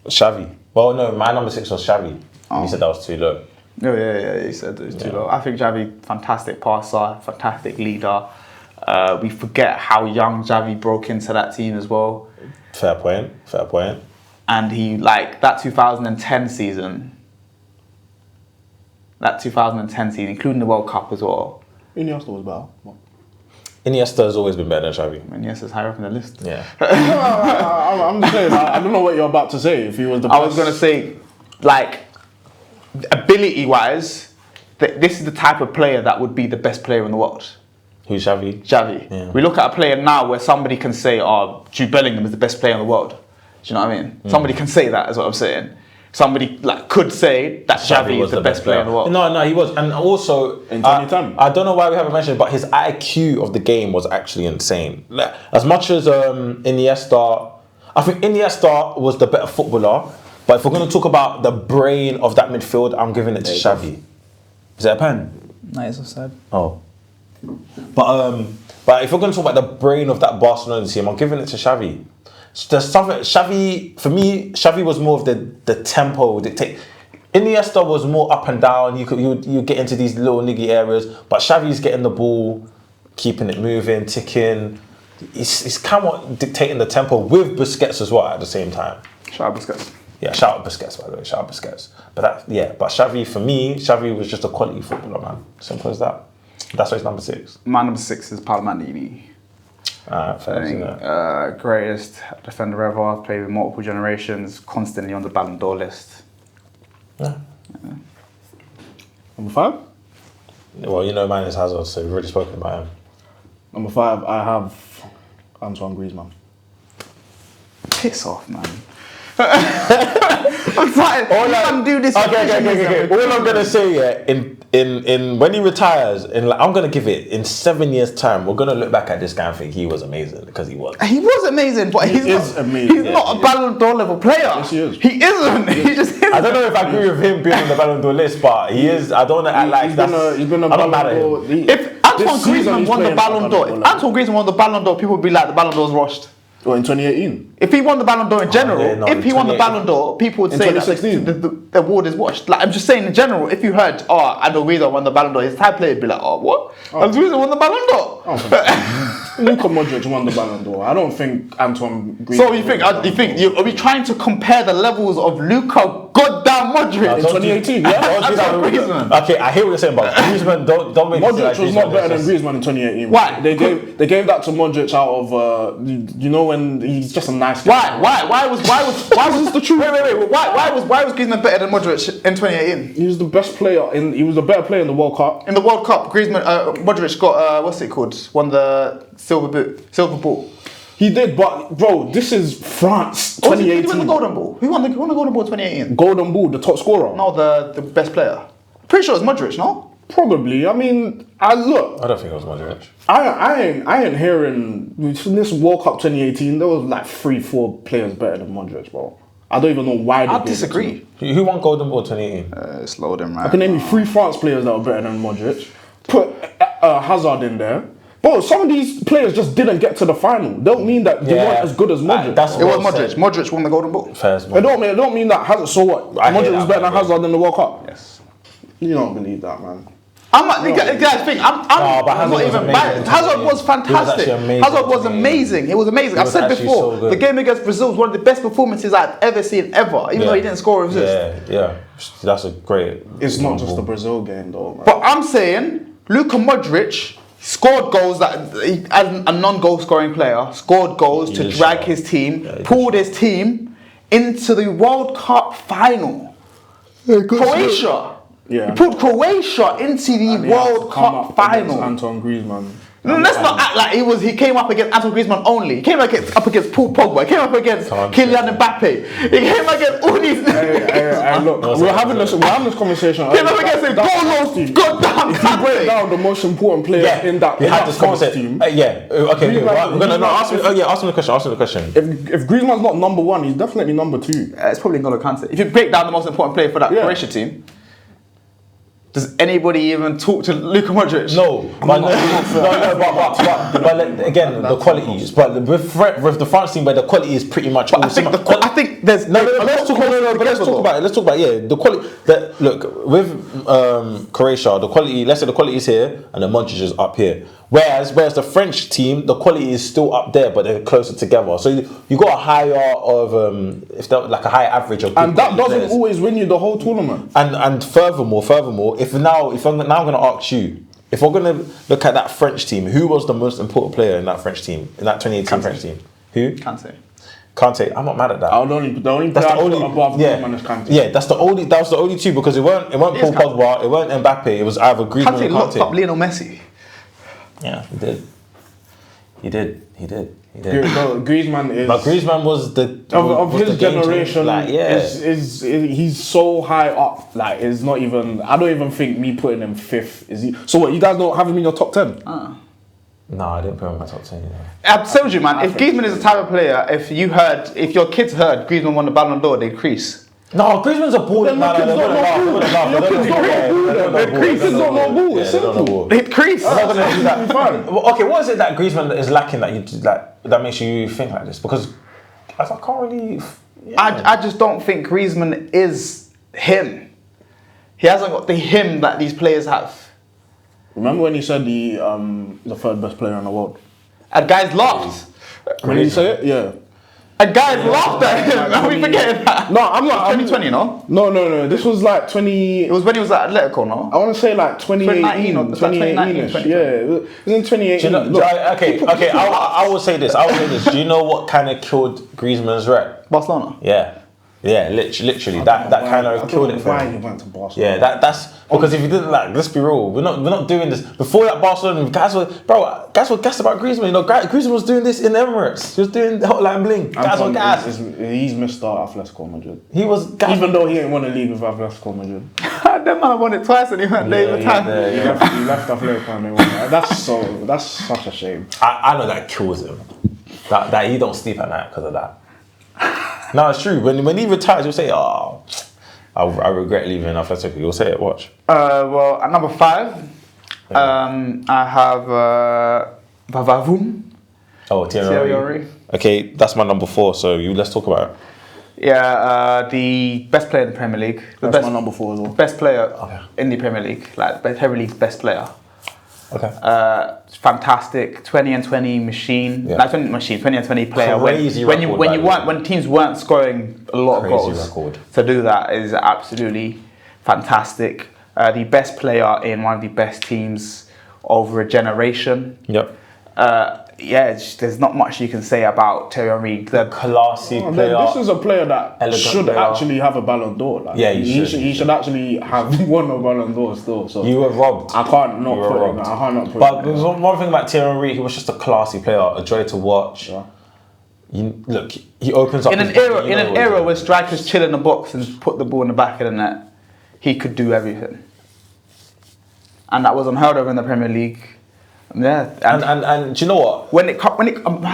Xavi. Well, no, my number 6 was Xavi. You said that was too low. Oh yeah, you said it was too low. I think Xavi, fantastic passer, fantastic leader. We forget how young Xavi broke into that team as well. Fair point. And he, that 2010 season, including the World Cup as well. Iniesta was better. Iniesta has always been better than Xavi. Iniesta's higher up in the list. Yeah. I'm just saying, I don't know what you're about to say. If he was the best. I was going to say, ability-wise, this is the type of player that would be the best player in the world. Who's Xavi? Xavi. Yeah. We look at a player now where somebody can say, Jude Bellingham is the best player in the world. Do you know what I mean? Somebody can say that, is what I'm saying. Somebody could say that Xavi is the best player in the world. No, he was. And also, I don't know why we haven't mentioned it, but his IQ of the game was actually insane. As much as Iniesta, I think Iniesta was the better footballer, but if we're going to talk about the brain of that midfield, I'm giving it to Xavi. Is it a pen? No, it's offside. Oh. But if we're going to talk about the brain of that Barcelona team, I'm giving it to Xavi. Xavi, for me, Xavi was more of the tempo dictate. Iniesta was more up and down. You get into these little niggy areas, but Xavi's getting the ball, keeping it moving, ticking. He's kind of dictating the tempo with Busquets as well at the same time. Shout out Busquets. Yeah, shout out Busquets, by the way. Shout out Busquets. But Xavi, for me, Xavi was just a quality footballer, man. Simple as that. That's why it's number 6. My number 6 is Paolo Maldini. Fair. Greatest defender ever, played with multiple generations, constantly on the Ballon d'Or list. Yeah. Number 5? Well, mine is Hazard, so we've already spoken about him. Number 5, I have Antoine Griezmann. Piss off, man. I'm tired. All do this. Okay. All I'm gonna say, in when he retires, I'm gonna give it in 7 years' time. We're gonna look back at this guy and think he was amazing because he was. He was amazing, but he's not a Ballon d'Or level player. Yes, he is. He isn't. He just isn't. I don't know if I agree with him being on the Ballon d'Or list, but he is. I don't want to act like he's been a I'm not mad at Ballon him. d'Or. If Antoine Griezmann won the Ballon d'Or, Antoine Griezmann won the Ballon d'Or, people would be like, the Ballon d'Or's rushed. Well, in 2018. If he won the Ballon d'Or in general, in if he won the Ballon d'Or, people would In say that 2016. the award is washed. I'm just saying in general, if you heard, Antoine Griezmann won the Ballon d'Or, his type player would be like, what? Antoine Griezmann won the Ballon d'Or. Luka Modric won the Ballon d'Or. I don't think Antoine Griezmann. So are we trying to compare the levels of Luka goddamn Modric in 2018? Yeah. Okay, I hear what you're saying, but Griezmann don't make Modric was not better than Griezmann in 2018. Why? They gave that to Modric out of when he's just a nice guy. Why was this the truth? Wait. Why was Griezmann better than Modric in 2018? He was the best player he was the better player in the World Cup. In the World Cup, Modric got what's it called? Won the silver ball. He did, but bro, this is France 2018. Who won the Golden Ball? Who won the Golden Ball 2018? Golden Ball, the top scorer. No, the best player. Pretty sure it's Modric, no? Probably. I mean, I don't think it was Modric. I ain't hearing in this World Cup 2018. There was like 3-4 players better than Modric, bro. I don't even know why. I disagree. Who won Golden Ball 2018? It's loading, right? I can name you 3 France players that were better than Modric. Put Hazard in there. Bro, some of these players just didn't get to the final. Don't mean that they weren't as good as Modric. It was Modric. Modric won the Golden Ball. It don't mean that Hazard. So what? Modric was better than Hazard in the World Cup. Yes. You don't believe that, man. I'm not, guys think, I'm not even biased. Hazard was fantastic. Hazard was amazing. It was amazing. I've said before, the game against Brazil was one of the best performances I've ever seen ever, even though he didn't score a assist. Yeah. That's a great... It's not just the Brazil game, though, man. But I'm saying, Luka Modric scored goals that, as a non-goal scoring player, scored goals to drag his team, pulled his team into the World Cup final. Croatia. Yeah. He pulled Croatia into the World Cup final. Antoine Griezmann. Let's not act like he came up against Antoine Griezmann only. He came up against Paul Pogba. He came up against Kylian Mbappe. He came against all these. Look, we're having this conversation. He came up against a goddamn. If you break down the most important players in that France team, Okay. We're gonna ask him the question. If Griezmann's not number 1, he's definitely number 2. It's probably N'Golo Kante. If you break down the most important player for that Croatia team. Does anybody even talk to Luka Modric? No, but again, the quality is. But with the France team, but the quality is pretty much. I think there's let's talk about it. The quality. Look, with Croatia, the quality. Let's say the quality is here, and the Modric is up here. Whereas the French team, the quality is still up there, but they're closer together. So you got a higher of like a higher average of. And that doesn't always win you the whole tournament. And furthermore, if I'm now going to ask you, if we're going to look at that French team, who was the most important player in that French team, in that 2018 French team? Who? Kante. I'm not mad at that. The only player I put above Griezmann is Kante. Yeah, that was the only two, because it weren't Paul Pogba, it weren't Mbappe, it was either Griezmann Kante and locked up Lionel Messi. Yeah, he did. Griezmann is. But Griezmann was of his generation. Like, he's so high up. Like, it's not even. I don't even think me putting him 5th is he. So what? You guys don't have him in your top 10? No, I didn't put him in my top 10. I've told you, man. If Griezmann is the type of player, if your kids heard Griezmann won the Ballon d'Or, they'd crease. No, Griezmann's a baller. Griezmann's not no ball. It's simple. They'd crease. I'm not gonna do that. Okay, what is it that Griezmann is lacking that makes you think like this? Because I can't really. I just don't think Griezmann is him. He hasn't got the him that these players have. Remember when he said the 3rd best player in the world? And guys laughed. When he said it, yeah. And guys laughed at him. Are we forgetting that? No, I'm not. 2020, no? No. This was like 20. It was when he was at Atletico, no? I want to say like 2018 or 2018-ish. Yeah, it was in 2018. Okay. I will say this. Do you know what kind of killed Griezmann's rep? Barcelona. Yeah, literally. That kind of killed it for him. Why he went to Barcelona? Yeah, that's because if you didn't let's be real, we're not doing this. Before that Barcelona, guys were gassed about Griezmann. You know, Griezmann was doing this in Emirates. He was doing the hotline bling. Guys were gassed. He's Mr. Atletico Madrid. He was gassed. Even though he didn't want to leave with Atletico Madrid. That man won it twice and he went late the time. He left Atletico and they won it. That's such a shame. I know that kills him. That he don't sleep at night because of that. No, it's true. When he retires, he'll say, "Oh, I regret leaving Atletico." He'll say it. Watch. Well, at number 5, I have Vavavoom. Oh, Thierry Henry. Okay, that's my number 4. So let's talk about it. Yeah, the best player in the Premier League. That's my number 4 as well. Best player in the Premier League, like Premier League's best player. Okay. Fantastic 20 and 20 machine. Yeah. 20 and 20 player. When teams weren't scoring a lot of goals, to do that is absolutely fantastic. The best player in one of the best teams over a generation. Yep. there's not much you can say about Thierry Henry. The classy player. This is a player that should actually have a Ballon d'Or. Like, yeah, he should actually have won a Ballon d'Or still. So you were robbed. I can't not put him. I can't not put him. But there's one thing about Thierry Henry. He was just a classy player, a joy to watch. Yeah. Look, he opens up in an era where strikers chill in the box and put the ball in the back of the net. He could do everything. and that was unheard of in the Premier League. Yeah, and do you know what? I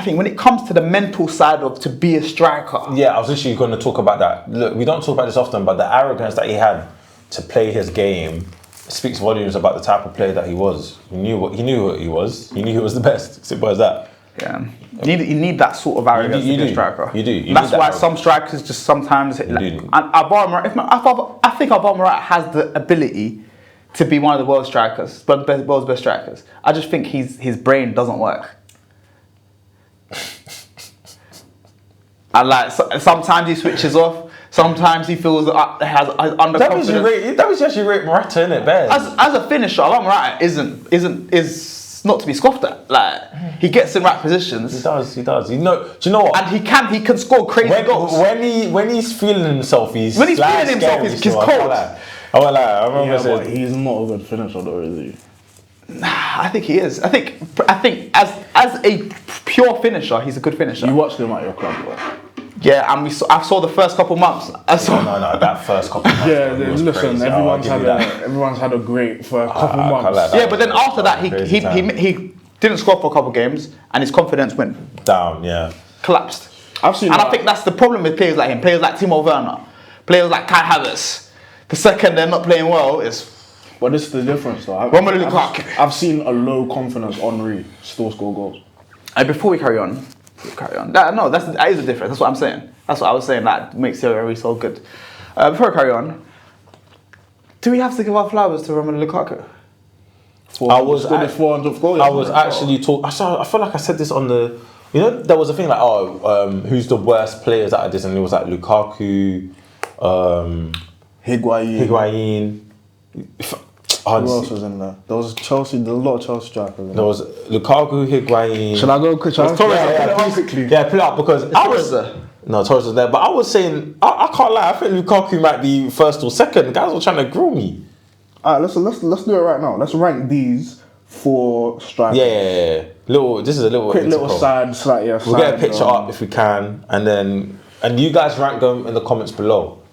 think when it comes to the mental side of to be a striker. Yeah, I was literally going to talk about that. Look, we don't talk about this often, but the arrogance that he had to play his game speaks volumes about the type of player that he was. He knew what he was. He knew he was the best. Simple as that. Yeah, you need that sort of arrogance to be a striker. You do. That's why some strikers just sometimes. I think Alvaro Morata has the ability to be one of the world's strikers, but the world's best strikers. I just think his brain doesn't work. And like sometimes he switches off. Sometimes he feels has underconfidence. That was actually rate Morata, innit? Bad. As a finisher, Alvaro Morata is not to be scoffed at. Like he gets in right positions. He does. Do you know what? And he can score crazy goals. When he's feeling himself, he's he's cold. I remember saying he's not a good finisher though, is he? Nah, I think he is. I think as a pure finisher, he's a good finisher. You watched him at your club, bro. Yeah, and I saw the first couple months. No, that first couple months. Yeah, listen, crazy. everyone's had a great first couple months. Yeah, but then after that, he didn't score for a couple games, and his confidence went down. Yeah, collapsed. I've seen, and I think that's the problem with players like him, players like Timo Werner, players like Kai Havertz. The second they're not playing well is. But this is the difference, though. I've seen a low confidence Henry still score goals. And before we carry on. That is the difference. That's what I'm saying. That's what I was saying. That makes Henry so good. Before we carry on, do we have to give our flowers to Romelu Lukaku? I was 400 goals. I was actually talking. I feel like I said this on the. You know, there was a thing like, who's the worst players out of this, and it was like Lukaku, Higuain. Who else was in there? There was Chelsea. There was a lot of Chelsea strikers. There was Lukaku, Higuain. Should I go quickly? Yeah, pull it up because I was there. No, Torres was there, but I was saying I can't lie. I think Lukaku might be first or second. The guys were trying to grill me. Alright, let's do it right now. Let's rank these for strikers. Yeah. This is a little quick little side. We'll get a picture up if we can, and you guys rank them in the comments below.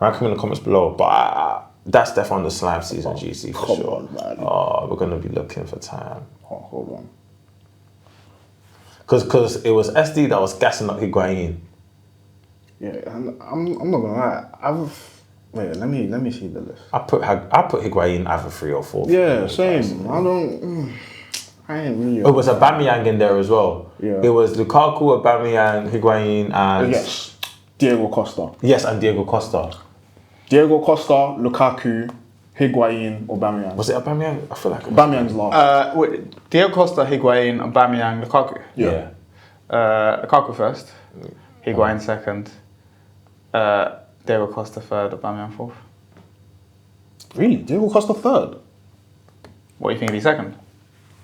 Rank them in the comments below, but. That's definitely the slime season, GC, for sure. On, man. Oh, we're gonna be looking for time. Oh, hold on. Cause it was SD that was gassing up Higuain. Yeah, and I'm not gonna lie. Wait, let me see the list. I put Higuain either 3 or 4. Yeah, same. I ain't really. It was Aubameyang in there as well. Yeah. It was Lukaku, Aubameyang, Higuain, and yes, Diego Costa. Yes, and Diego Costa. Diego Costa, Lukaku, Higuain, Aubameyang. Was it Aubameyang? I feel like Aubameyang's last. Diego Costa, Higuain, Aubameyang, Lukaku. Yeah. Lukaku first, Higuain second, Diego Costa third, Aubameyang fourth. Really? Diego Costa third? What do you think of the second?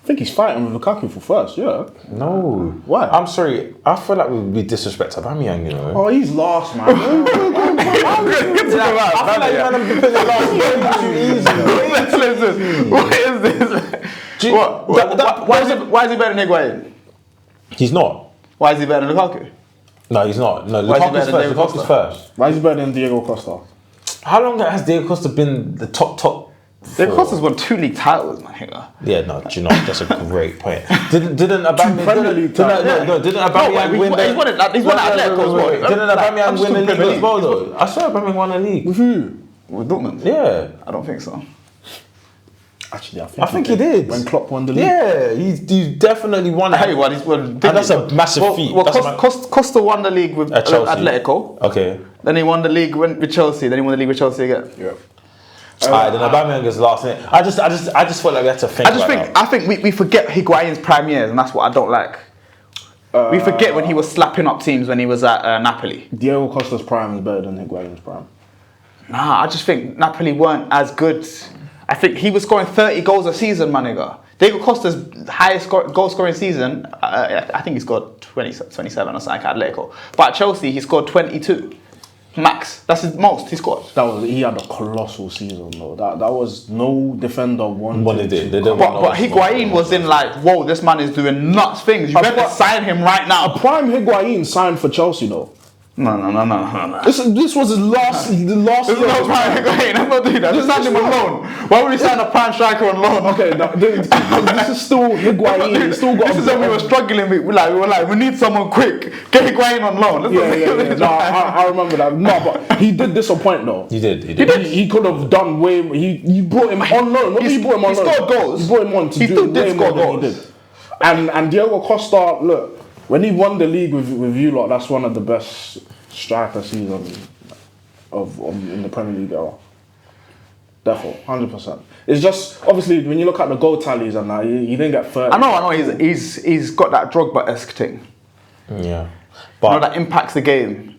I think he's fighting with Lukaku for first, yeah. No. Why? I'm sorry. I feel like we would be disrespect to Aubameyang, you know. Oh, he's last, man. I feel like you're going to put it last way too easy. Listen, what is this? Why is he better than Higuain? He's not. Why is he better than Lukaku? No, he's not. No, Why is he Lukaku's better than first. Diego Lukaku's Costa? first. Why is he better than Diego Costa? How long has Diego Costa been the top? Diego Costa's won 2 league titles, man. Yeah, no, do you know, that's a great point. Didn't Aubameyang win? He's won it at Atletico. Didn't Aubameyang win the league as well, though? I swear Aubameyang won a league. With who? With Dortmund? Yeah. I don't think so. Actually, I think he did. When Klopp won the league. Yeah, he definitely won it. Hey, what? He's won. And that's a massive feat. Well, Costa won the league with Atletico. Okay. Then he won the league with Chelsea. Then he won the league with Chelsea again. Yeah. Alright, then Aubameyang is last. I just feel like we have to think. I think we forget Higuain's prime years, and that's what I don't like. We forget when he was slapping up teams when he was at Napoli. Diego Costa's prime is better than Higuain's prime. Nah, I just think Napoli weren't as good. I think he was scoring 30 goals a season, my nigga. Diego Costa's highest goal scoring season, I think he scored 27 or something at Atletico. But at Chelsea, he scored 22. Max. That's his most he scored. He had a colossal season though. That was no defender wanted to. But Higuain was in like, whoa, this man is doing nuts things. You better sign him right now. A prime Higuain signed for Chelsea though. No. This was the last This is not prime Higuain. I'm not doing that. Just sign him on loan. Why would we sign a prime striker on loan? Okay, this is still Higuain. He's still got. This is when we were struggling. We were like, we need someone quick. Get Higuain on loan. Yeah. No, I remember that. No, but he did disappoint though. He did. He could have done way more. He brought him on loan. What did he brought him on loan? He scored goals. He brought him on to do way more than he did. And Diego Costa, look, when he won the league with you lot, that's one of the best striker seasons in the Premier League era. Definitely, 100%. It's just obviously when you look at the goal tallies and that, he didn't get 30. I know. He's got that Drogba-esque thing. Yeah, But that impacts the game.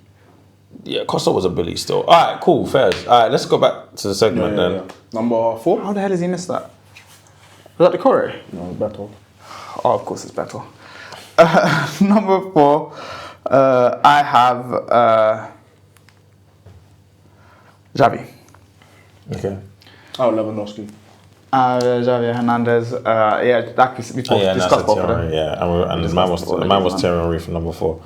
Yeah, Costa was a bully still. All right, cool, fair. All right, let's go back to the segment then. Yeah. Number 4. How the hell has he missed that? Was that the Corey? No, Beto. Oh, of course it's Beto. Number 4, I have Xavi. Okay. Oh, Lewandowski. Xavi Hernandez. We discussed both of them. Yeah, and mine was Thierry Henry for number 4.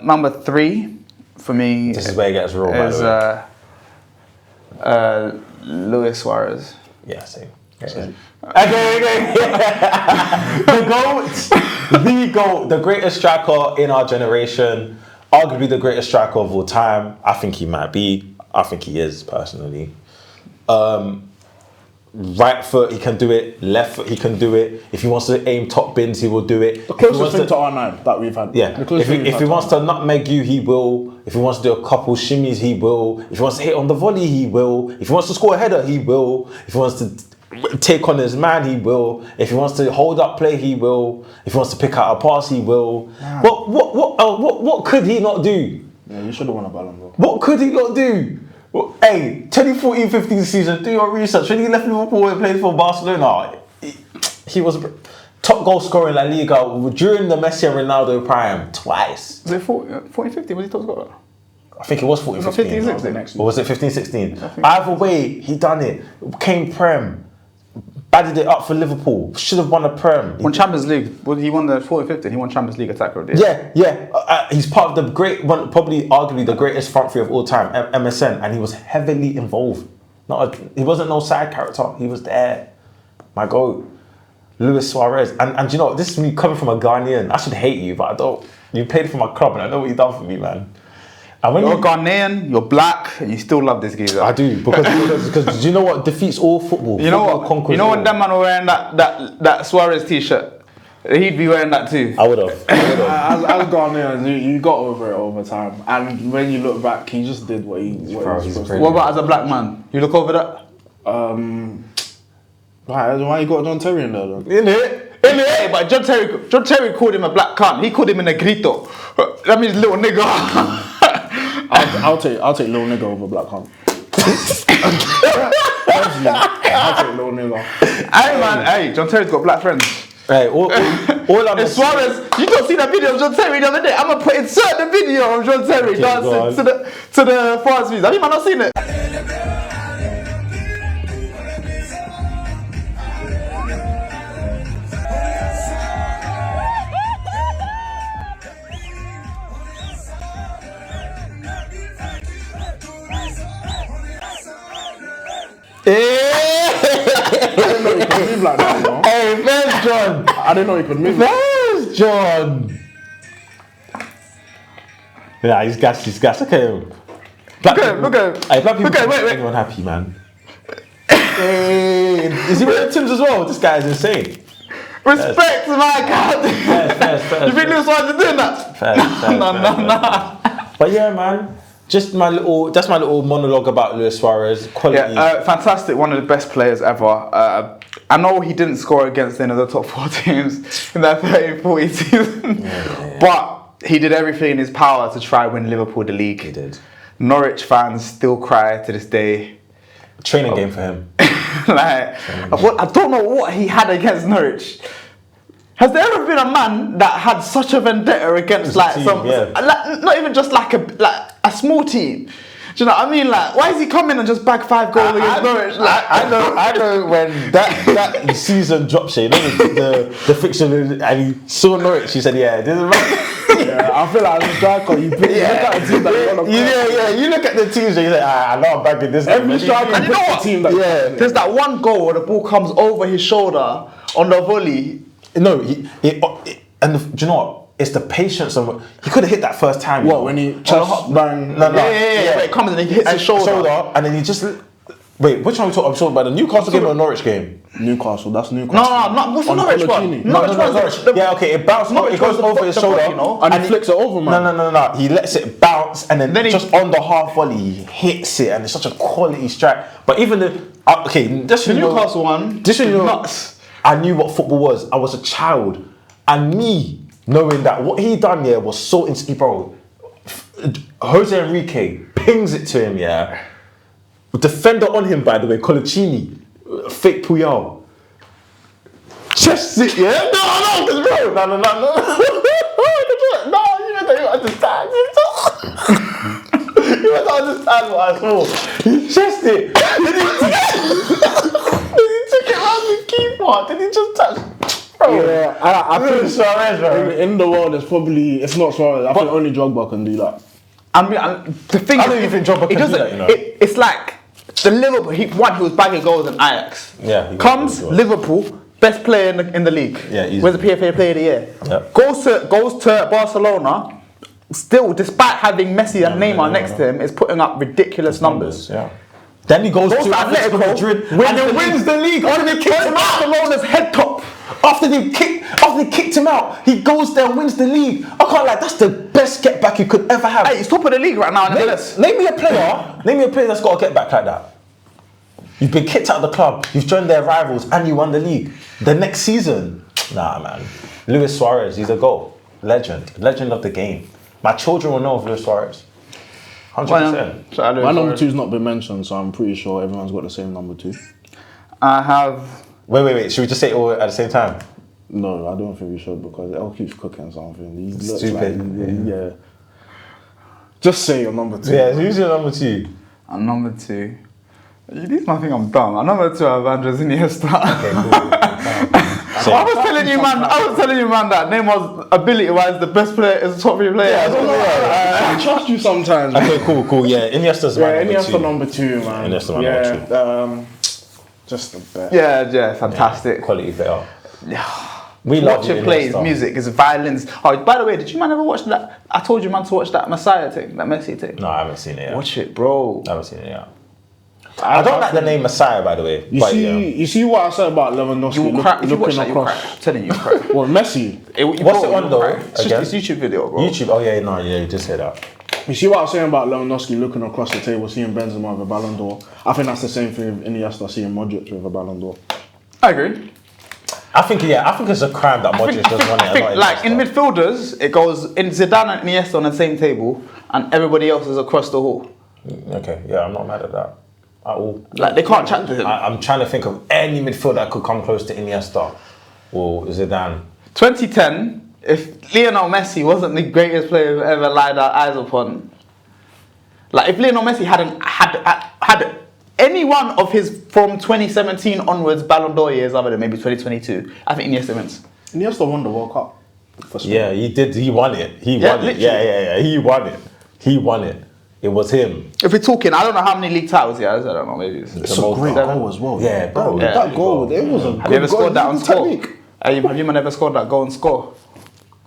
Number 3 for me. This is where it gets real, by the way. Luis Suarez. Yeah, same. Okay. The GOAT, the greatest striker in our generation, arguably the greatest striker of all time. I think he might be. I think he is, personally. Right foot, he can do it. Left foot, he can do it. If he wants to aim top bins, he will do it. The closest thing to R9 that we've had. Yeah. If he wants to nutmeg you, he will. If he wants to do a couple shimmies, he will. If he wants to hit on the volley, he will. If he wants to score a header, he will. If he wants to take on his man, he will. If he wants to hold up play, he will. If he wants to pick out a pass, he will. Yeah. What could he not do? Yeah, you should have won a Ballon D'Or. What could he not do? Well, hey, 2014-15 season, do your research. When he left Liverpool and played for Barcelona, he was top goal scorer in La Liga during the Messi and Ronaldo prime twice. Was it 14-15? Was he top scorer? I think it was 14-15. Or was it 15-16? Either way, he done it. Came Prem. Badded it up for Liverpool. Should have won a Prem. Won Champions League. Well, he won the 14-15. He won Champions League attacker of the year. Yeah. He's part of the probably arguably the greatest front three of all time, MSN, and he was heavily involved. He wasn't no side character. He was there. My GOAT, Luis Suarez. And you know, this is me coming from a Ghanaian. I should hate you, but I don't. You played for my club, and I know what you done for me, man. And when you're Ghanaian, you're black, and you still love this geezer. I do, because you know what defeats all football. You know what? You know when that man was wearing that Suarez t-shirt, he'd be wearing that too. I would have. As Ghanaians, you got over it over time, and when you look back, he just did what he was supposed to. What about as a black man? You look over that? Why you got John Terry in there then? In it, but John Terry called him a black cunt. He called him a negrito. That means little nigga. I'll take little nigga over black cunt. I'll take little nigga. Hey, John Terry's got black friends. Hey, all I'm Suarez, you don't see that video of John Terry the other day. I'm gonna insert the video of John Terry dancing to the France music. Have you not seen it? I didn't know he could move like that, you know? Hey, there's John. I didn't know he could move. There's John. Yeah, he's gas. Look at him. Look at him. Hey, black people wait. Anyone happy, man. Hey, is he wearing Timbs as well? This guy is insane. Respect my God. Fair. You think Luis Suarez is doing that? Fair. No. But yeah, man. That's my little monologue about Luis Suarez. Quality. Yeah, fantastic. One of the best players ever. I know he didn't score against any of the top 4 teams in that 30-40 season, but he did everything in his power to try win Liverpool the league. He did. Norwich fans still cry to this day. Training game for him. I don't know what he had against Norwich. Has there ever been a man that had such a vendetta against not even just like a small team? Do you know what I mean? Like, why is he coming and just bag 5 goals against Norwich? I know when that season dropped, you know, the fiction, and he saw Norwich, he said, yeah, this is right. Yeah, I feel like as a striker, you look at a team that you want to Yeah. You look at the teams and you say, I know I'm bagging this. Every striker And you know picks what? the team that There's that one goal where the ball comes over his shoulder on the volley. No, and do you know what? It's the patience of he could have hit that first time. What, when he chest bang? No. Yeah. It comes and he hits his shoulder. And then he just wait. Which one are we talking? I'm talking about the Newcastle game or Norwich game. Newcastle, that's Newcastle. No, what's the Norwich one? Norwich. Yeah, okay. It bounced. It goes over his shoulder, and he flicks it over, man. No. He lets it bounce, and then he just on the half volley, he hits it, and it's such a quality strike. But even the Newcastle one, nuts. I knew what football was. I was a child, and me knowing that what he done was so insane, bro. Jose Enrique pings it to him, yeah. Defender on him, by the way, Colaccini, fake Puyol. Chest it, yeah? No, because bro, no. No, you don't understand. You don't understand what I saw. He chest it. Then he took it around the keeper. Then he just touched. Bro. Yeah, I think Suarez, bro. in the world, there's probably, if not Suarez, I think only Drogba can do that. I mean, the thing I don't even think Drogba can do that, you know. It's like the Liverpool. He was bagging goals in Ajax. Yeah. Comes Liverpool, best player in the league. Yeah, easy. Where's the PFA Player of the Year? Yeah. Goes to Barcelona. Still, despite having Messi and Neymar next to him, is putting up ridiculous numbers. Yeah. Then he goes to Atletico Madrid and then wins the league. After they kicked him out. Barcelona's head top. After they kicked him out, he goes there and wins the league. I can't lie, that's the best get back you could ever have. Hey, he's top of the league right now. Name me a player that's got a get back like that. You've been kicked out of the club, you've joined their rivals, and you won the league. The next season, nah, man. Luis Suarez, he's a GOAT. Legend of the game. My children will know of Luis Suarez. 100%. My number 2's not been mentioned, so I'm pretty sure everyone's got the same number 2. I have. Wait. Should we just say it all at the same time? No, I don't think we should because El keeps cooking something. He looks Stupid. Yeah. Just say your number 2. Yeah, who's your number 2? I'm number 2. These man think I'm dumb. I'm number 2. I have Andres Iniesta. Okay, cool. I was telling you, man, that Neymar's ability-wise, the best player is a top 3 player. Yeah, I don't know. I trust you sometimes. Okay, cool. Yeah, Iniesta's my number 2. Iniesta number 2, man. Iniesta my number 2. Just the best. Yeah, fantastic. Quality player. We love it. Plays music, his violins. Oh, by the way, did you man ever watch that? I told you man to watch that Messiah thing, that Messi thing. No, I haven't seen it yet. Watch it, bro. I haven't seen it yet. I don't like the name Messiah, by the way. You see what I said about Lewandowski? You will cry. If you watch that, you'll cry. I'm telling you, you'll cry. Well, Messi. What's it on though? It's just this YouTube video, bro. YouTube. Oh yeah, you just hear that. You see what I was saying about Lewandowski looking across the table, seeing Benzema with a Ballon d'Or? I think that's the same thing with Iniesta seeing Modric with a Ballon d'Or. I agree. I think it's a crime that Modric doesn't want it. I think like in midfielders, it goes in Zidane and Iniesta on the same table, and everybody else is across the hall. Okay, yeah, I'm not mad at that at all. Like they can't chat to him. I'm trying to think of any midfielder that could come close to Iniesta or Zidane. 2010, if Lionel Messi wasn't the greatest player we've ever laid our eyes upon, like if Lionel Messi hadn't had any one of his from 2017 onwards Ballon d'Or years other than maybe 2022, I think Iniesta wins. Iniesta won the World Cup. Yeah, he did. He won it. He won it. Yeah. He won it. It was him. If we're talking, I don't know how many league titles he has. I don't know. Maybe it's a great goal as well. Yeah, bro. That goal, it was a good goal. Have you ever scored that on score? Have you man ever scored that goal on score?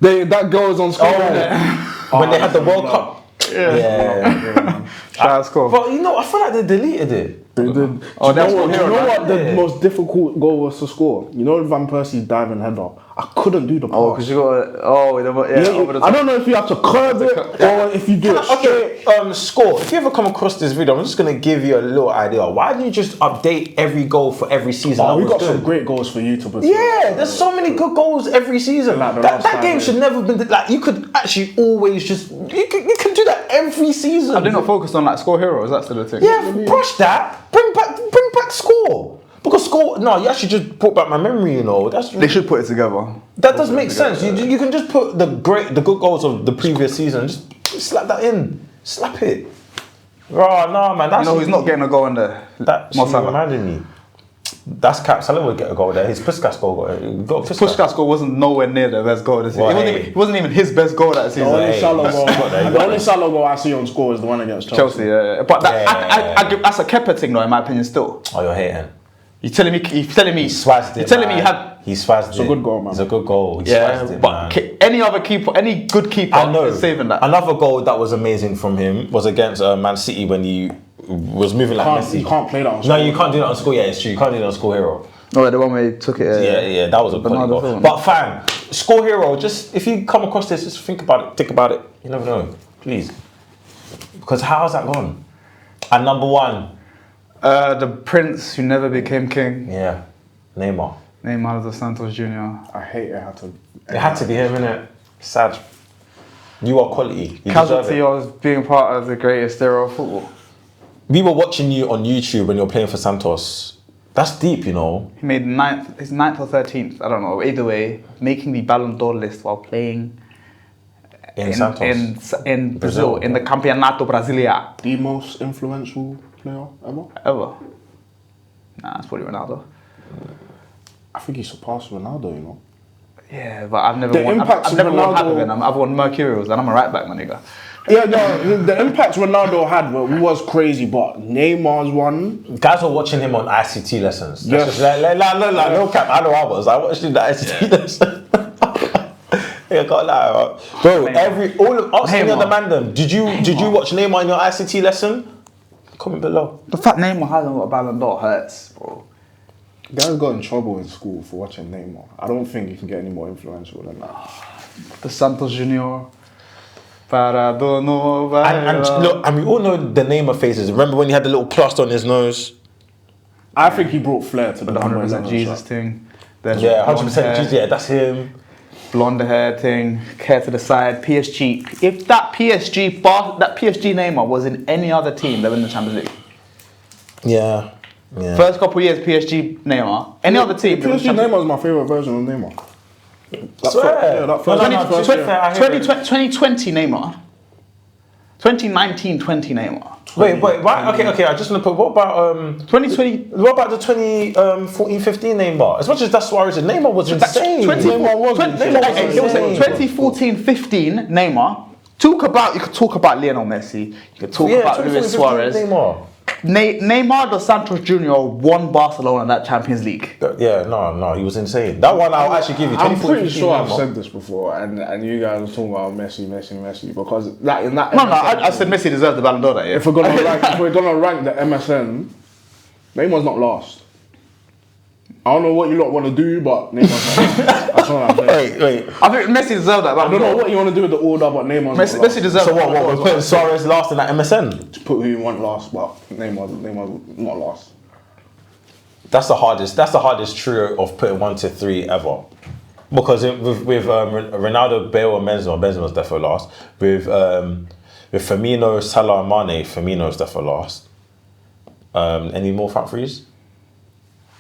That goal is on score. When they had the World Cup. Yeah. Try to score. But you know, I feel like they deleted it. They did. Oh, Do you know what the most difficult goal was to score? You know Van Persie's diving header? I couldn't do the pass. Oh, because you got over the top. I don't know if you have to curve it or if you do it straight. Okay, score. If you ever come across this video, I'm just going to give you a little idea. Why don't you just update every goal for every season? We got some great goals for you to put. Yeah, there's so many good goals every season. Like that game should never been like you could actually always just you can do that every season. Have they not focused on like score heroes? That's the thing. Yeah, brush that. Bring back score. Because score, no, you actually just brought back my memory, you know. They should put it together. That does make sense. You can just put the good goals of the previous season, just slap that in. Slap it. Oh, no, man. That's he's not getting a goal in there. That reminded me. That's cap. Salah would get a goal there. His Puskas goal got Puskas goal wasn't nowhere near the best goal this season. It wasn't even his best goal that season. The only Salah goal I see on score is the one against Chelsea. Yeah. But that's a Kepa thing, though, in my opinion. Still. Oh, you're hating. You're telling me he swazzed it. You're telling me he had. He swazzed it. It's a good goal, man. It's a good goal. He swazzed it, but man. Any other keeper, any good keeper, is saving that. Another goal that was amazing from him was against Man City when he was moving like Messi. You can't play that on score. No, you can't do that on score. Yeah, it's true. You can't do that on Score Hero. No, the one where he took it. Yeah, that was a good goal. But fam, Score Hero, just if you come across this, just think about it. You never know, please. Because how's that gone? And number one, the prince who never became king. Yeah, Neymar dos Santos Jr. I hate it. It had to be him, innit? Sad. You are quality. You Casualty of being part of the greatest era of football. We were watching you on YouTube when you were playing for Santos. That's deep, you know. He made his 9th or 13th, I don't know. Either way, making the Ballon d'Or list while playing in Brazil, in the Campeonato Brasileiro. The most influential player ever. Nah, it's probably Ronaldo. I think he surpassed Ronaldo, you know. Yeah, but I've never won hat with him. I've won Mercurials and I'm a right back, my nigga. Yeah, no, the impact Ronaldo had was crazy, but Neymar's one. Guys were watching him on ICT lessons. Yes. No cap, I know I was. I watched him the ICT lessons. Yeah, can't lie, bro. Ask any other man them. Did you watch Neymar in your ICT lesson? Comment below. The fact Neymar hasn't got a Ballon d'Or hurts, bro. Guys got in trouble in school for watching Neymar. I don't think you can get any more influential than that. The Santos Jr. And look, and we all know the Neymar faces. Remember when he had the little plaster on his nose? I think he brought flair to the 100% Jesus thing. Yeah, 100% Jesus. Yeah, that's him. Blonde hair thing, hair to the side, PSG. If that PSG Neymar was in any other team, they win the Champions League. Yeah. First couple of years, PSG Neymar. Any other team. PSG Neymar is my favourite version of Neymar. 2020 Neymar. 2019-20 Neymar. Wait, why? Okay. I just want to put. What about 2020? What about the 2014-15 Neymar? As much as that's Suarez, Neymar was insane. 2014-15 Neymar. You could talk about Lionel Messi. You could talk about Luis Suarez. Neymar dos Santos Jr. won Barcelona that Champions League. No, he was insane. That one I'll actually give you. I'm pretty sure I've said this before, and you guys were talking about Messi, because in that. I said Messi deserved the Ballon d'Or that year. If we're gonna rank the MSN, Neymar's not last. I don't know what you lot want to do, but Neymar's not last. That's all I'm saying. Wait. I think Messi deserved that. I don't know what you want to do with the order, but Neymar's Messi deserved that. So what? We're putting Suarez last in that MSN? To put who you want last, but Neymar's not last. That's the hardest trio of putting 1 to 3 ever. Because with Ronaldo, Bale, and Benzema's definitely last. With Firmino, Salah, and Mane, Firmino's definitely last. Any more front threes?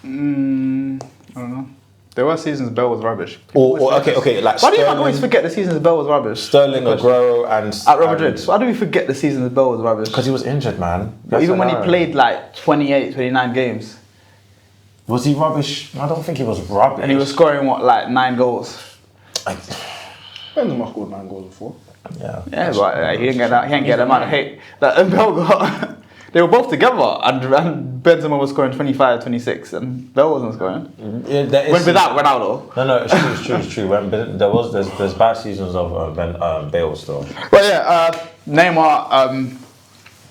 I don't know. There were seasons Bale was rubbish. Okay, like why do you always forget the seasons Bale was rubbish? Sterling, Aguero, and at Real Madrid. Why do we forget the seasons Bale was rubbish? Because he was injured, man. Even when he played like 28, 29 games. Was he rubbish? I don't think he was rubbish. And he was scoring like 9 goals. Benzema scored 9 goals before. Yeah, but he didn't get that. He didn't get the amount of hate that Bale got. They were both together, and Benzema was scoring 25, 26, and Bale wasn't scoring. Without Ronaldo. No, it's true. When there's bad seasons of Bale still. But yeah, Neymar.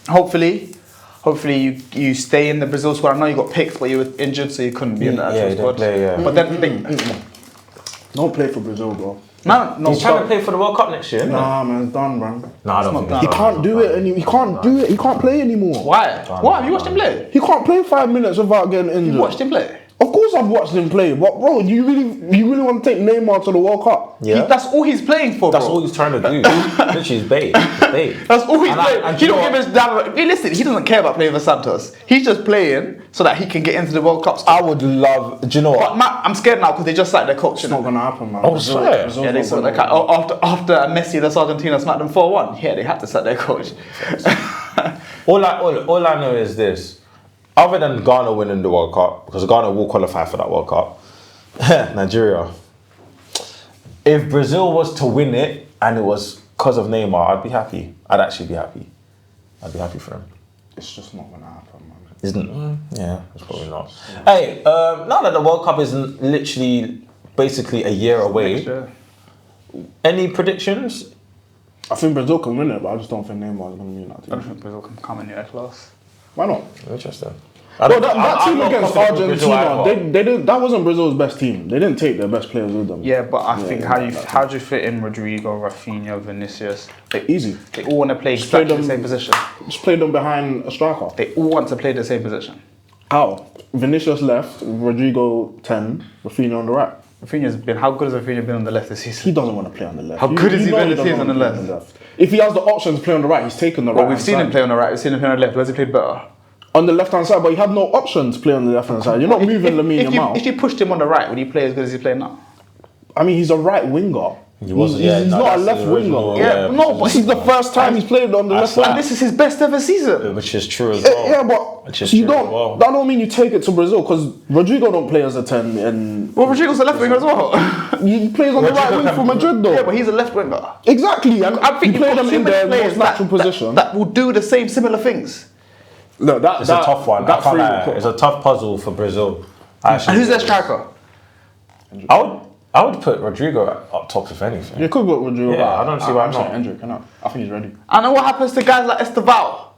Hopefully you stay in the Brazil squad. I know you got picked, but you were injured, so you couldn't be in the actual squad. Play, But then don't play for Brazil, bro. No. He's trying to play for the World Cup next year. Nah, man, it's done, bro. No, I don't think he can't do it anymore. He can't do it. He can't play anymore. Why? What? Have you watched him play? He can't play 5 minutes without getting injured. You watched him play? Of course I've watched him play, but bro, you really want to take Neymar to the World Cup? Yeah. That's all he's playing for, bro. That's all he's trying to do. Literally, he's bait. That's all he's playing. He don't give his damn. Listen, he doesn't care about playing for Santos. He's just playing so that he can get into the World Cup. I would love. Do you know what? But Matt, I'm scared now because they just sacked their coach. It's not gonna happen, man. Oh, swear. Yeah, they sacked their coach after Messi, that's Argentina smacked them 4-1. Yeah, they had to sack their coach. All I know is this. other than Ghana winning the World Cup, because Ghana will qualify for that World Cup, Nigeria. If Brazil was to win it and it was because of Neymar, I'd be happy. I'd actually be happy. I'd be happy for him. It's just not gonna happen, man. Isn't? Yeah, it's probably not. Hey, now that the World Cup is literally basically a year away, any predictions? I think Brazil can win it, but I just don't think Neymar is gonna be in that team. I don't think Brazil can come in here close. Why not? Interesting. Well, that team against Argentina, they didn't. That wasn't Brazil's best team. They didn't take their best players with them. Yeah, but I think how do you fit in Rodrigo, Rafinha, Vinicius? Easy. They all want to play exactly the same position. Just play them behind a striker. They all want to play the same position. How? Vinicius left, Rodrigo 10, Rafinha on the right. How good has Rafinha been on the left this season? He doesn't want to play on the left. How good has he been this season on the doesn't left? If he has the option to play on the right, he's taken the right. Well, we've seen him play on the right, we've seen him play on the left. Where's he played better? On the left hand side, but you have no option to play on the left hand side. You're not moving Lamine Yamal. If you pushed him on the right, would he play as good as he's playing now? I mean, he's a right winger. He's not a left winger. But this is the first time he's played on the left and side. this is his best ever season. Which is true as well. Yeah, but you don't. That don't mean you take it to Brazil because Rodrigo don't play as a 10. And Rodrigo's a left winger as well. He plays on the right wing for Madrid though. Yeah, but he's a left winger. Exactly. And I think you play them in their most natural position. That will do the same similar things. Look, it's a tough one. It's a tough puzzle for Brazil. And who's their striker? I would put Rodrigo up top if anything. You could put Rodrigo. Yeah, I don't see why not. Hendrick, I think he's ready. And then what happens to guys like Esteval?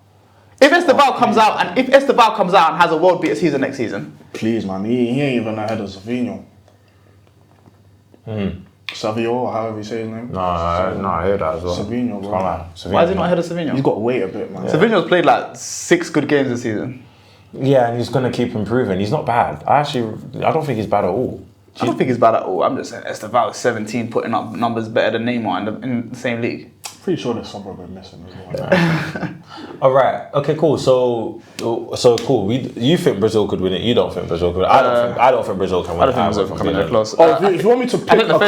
If Esteval comes out and has a world beater season next season, please, man, he ain't even ahead of Savinho. Savio, however you say his name. No, I hear that as well. Savinho, bro. Why is he not ahead of Savinho? He's got to wait a bit, man. Yeah. Savinho's played like 6 good games this season. Yeah, and he's going to keep improving. He's not bad. I don't think he's bad at all. I don't think he's bad at all. I'm just saying Esteval is 17, putting up numbers better than Neymar in the same league. Pretty sure there's somewhere we're missing as well. All right. Okay. Cool. So cool. You think Brazil could win it? You don't think Brazil could win it? I don't think Brazil can win it. I don't think Brazil can come in close. If you want me to pick the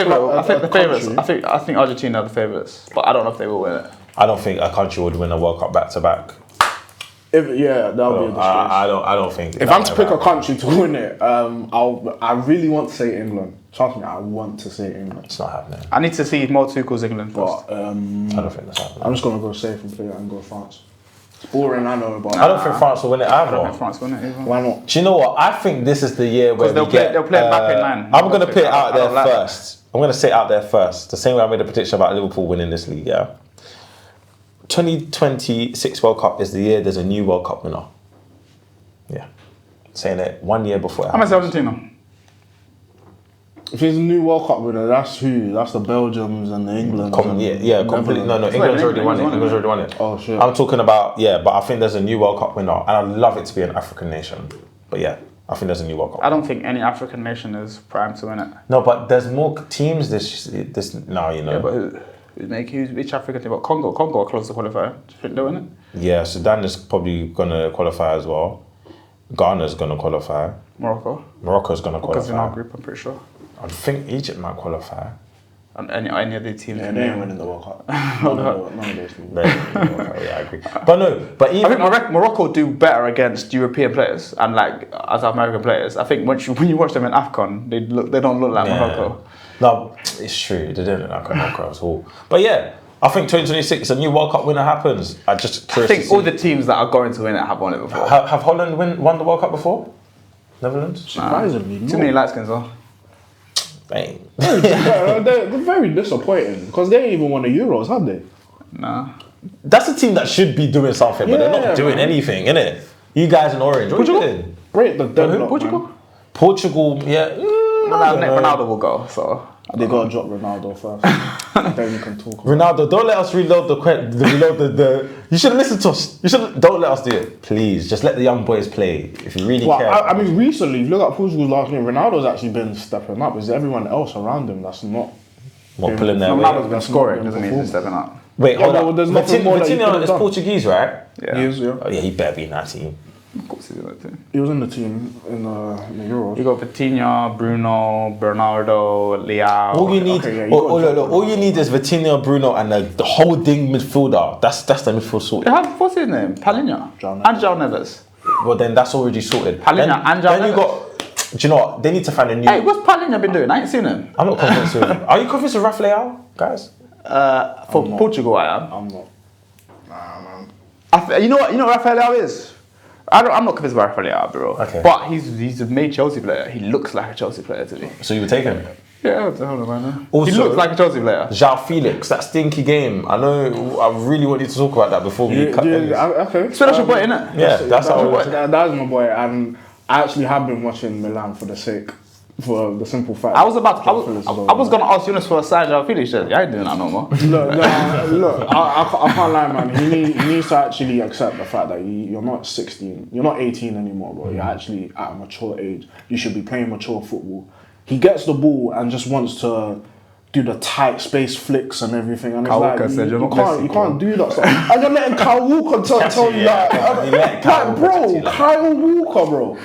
favourites. I think Argentina are the favourites, but I don't know if they will win it. I don't think a country would win a World Cup back to back. That would be a disgrace. I don't think. If I'm to pick a country to win it, I really want to say England. Trust me, I want to say England. It's not happening. I need to see more Tuchel's England first. But I don't think that's happening. I'm just gonna go safe and play it and go France. It's boring, I know, but I don't think France will win it either. I don't think France will win it either. Why not? Do you know what? I think this is the year where they'll play back in 9. I'm gonna put it out there first. I'm gonna say it out there first. The same way I made a prediction about Liverpool winning this league. Yeah. 2026 World Cup is the year there's a new World Cup winner. Yeah. Saying it 1 year before. I'm at Argentina. If there's a new World Cup winner, that's who? That's the Belgiums and the Englands. Completely. No, England's already won it. England's already won it. Oh shit. I'm talking about, but I think there's a new World Cup winner, and I'd love it to be an African nation. But yeah, I think there's a new World Cup. I don't think any African nation is primed to win it. No, but there's more teams this now, you know. Yeah, but which African team? Congo are close to qualify. Do you think they'll win it? Yeah, Sudan is probably gonna qualify as well. Ghana's gonna qualify. Morocco's gonna qualify. Because in our group, I'm pretty sure. I think Egypt might qualify. And any other teams? Yeah, they ain't winning the World Cup. None of those teams. Yeah, I agree. But even I think Morocco do better against European players and as American players. I think when you watch them in AFCON, they don't look like Morocco. No, it's true. They didn't look like Morocco at all. But yeah, I think 2026 a new World Cup winner happens. I think all the teams that are going to win it have won it before. Have Holland won the World Cup before? Netherlands? Surprisingly, too many light skins though. They're very disappointing because they ain't even won the Euros, have they? Nah. That's a team that should be doing something, but they're not doing anything, innit? You guys in orange, what are you doing? Great, Portugal, yeah. Ronaldo will go, so they gotta drop Ronaldo first. Then you can talk. Ronaldo, don't let us reload the. You should listen to us. Don't let us do it, please. Just let the young boys play if you really care. I mean, recently, if you look at Portugal's last game, Ronaldo's actually been stepping up. It's everyone else around him that's not. Pulling their weight. Ronaldo's been scoring, doesn't mean he's stepping up. Wait, hold on. There's nothing more Vitinha is Portuguese, right? Yeah. He is, yeah. Oh yeah, he better be in that team. Of course he's in that team. He was in the team in the Euros. You got Vitinha, Bruno, Bernardo, Leao. All you need, all you need is Vitinha, Bruno, and the holding midfielder. That's the midfield sort. What's his name? Palinha. And João Neves. well then that's already sorted. Palhinha and then you João got. Do you know what? They need to find a new. Hey, what's Palhinha been doing? I ain't seen him. I'm not convinced with him. Are you convinced with Rafael, guys? For Portugal, I am. I'm not. Nah, man. You know what Rafael is? I'm not convinced by Rafael, bro. Okay. But he's a made Chelsea player. He looks like a Chelsea player to me. So you would take him? Yeah, hold on, man. Also, He looks like a Chelsea player. João Felix, that stinky game. I know. I really want you to talk about that before we cut. Okay. So that's your boy, innit? Yeah, that's how. That's my boy, and I actually have been watching Milan for the simple fact. I was gonna ask Yunus for a side João Felix shirt. Yeah, I ain't doing that no more. Look, I can't lie, man. He needs to actually accept the fact that you're not 16, you're not 18 anymore, bro. You're actually at a mature age. You should be playing mature football. He gets the ball and just wants to do the tight space flicks and everything. And Kyle it's Walker said, you can't do that stuff. And you're letting Kyle Walker tell you that. Kyle Walker, bro.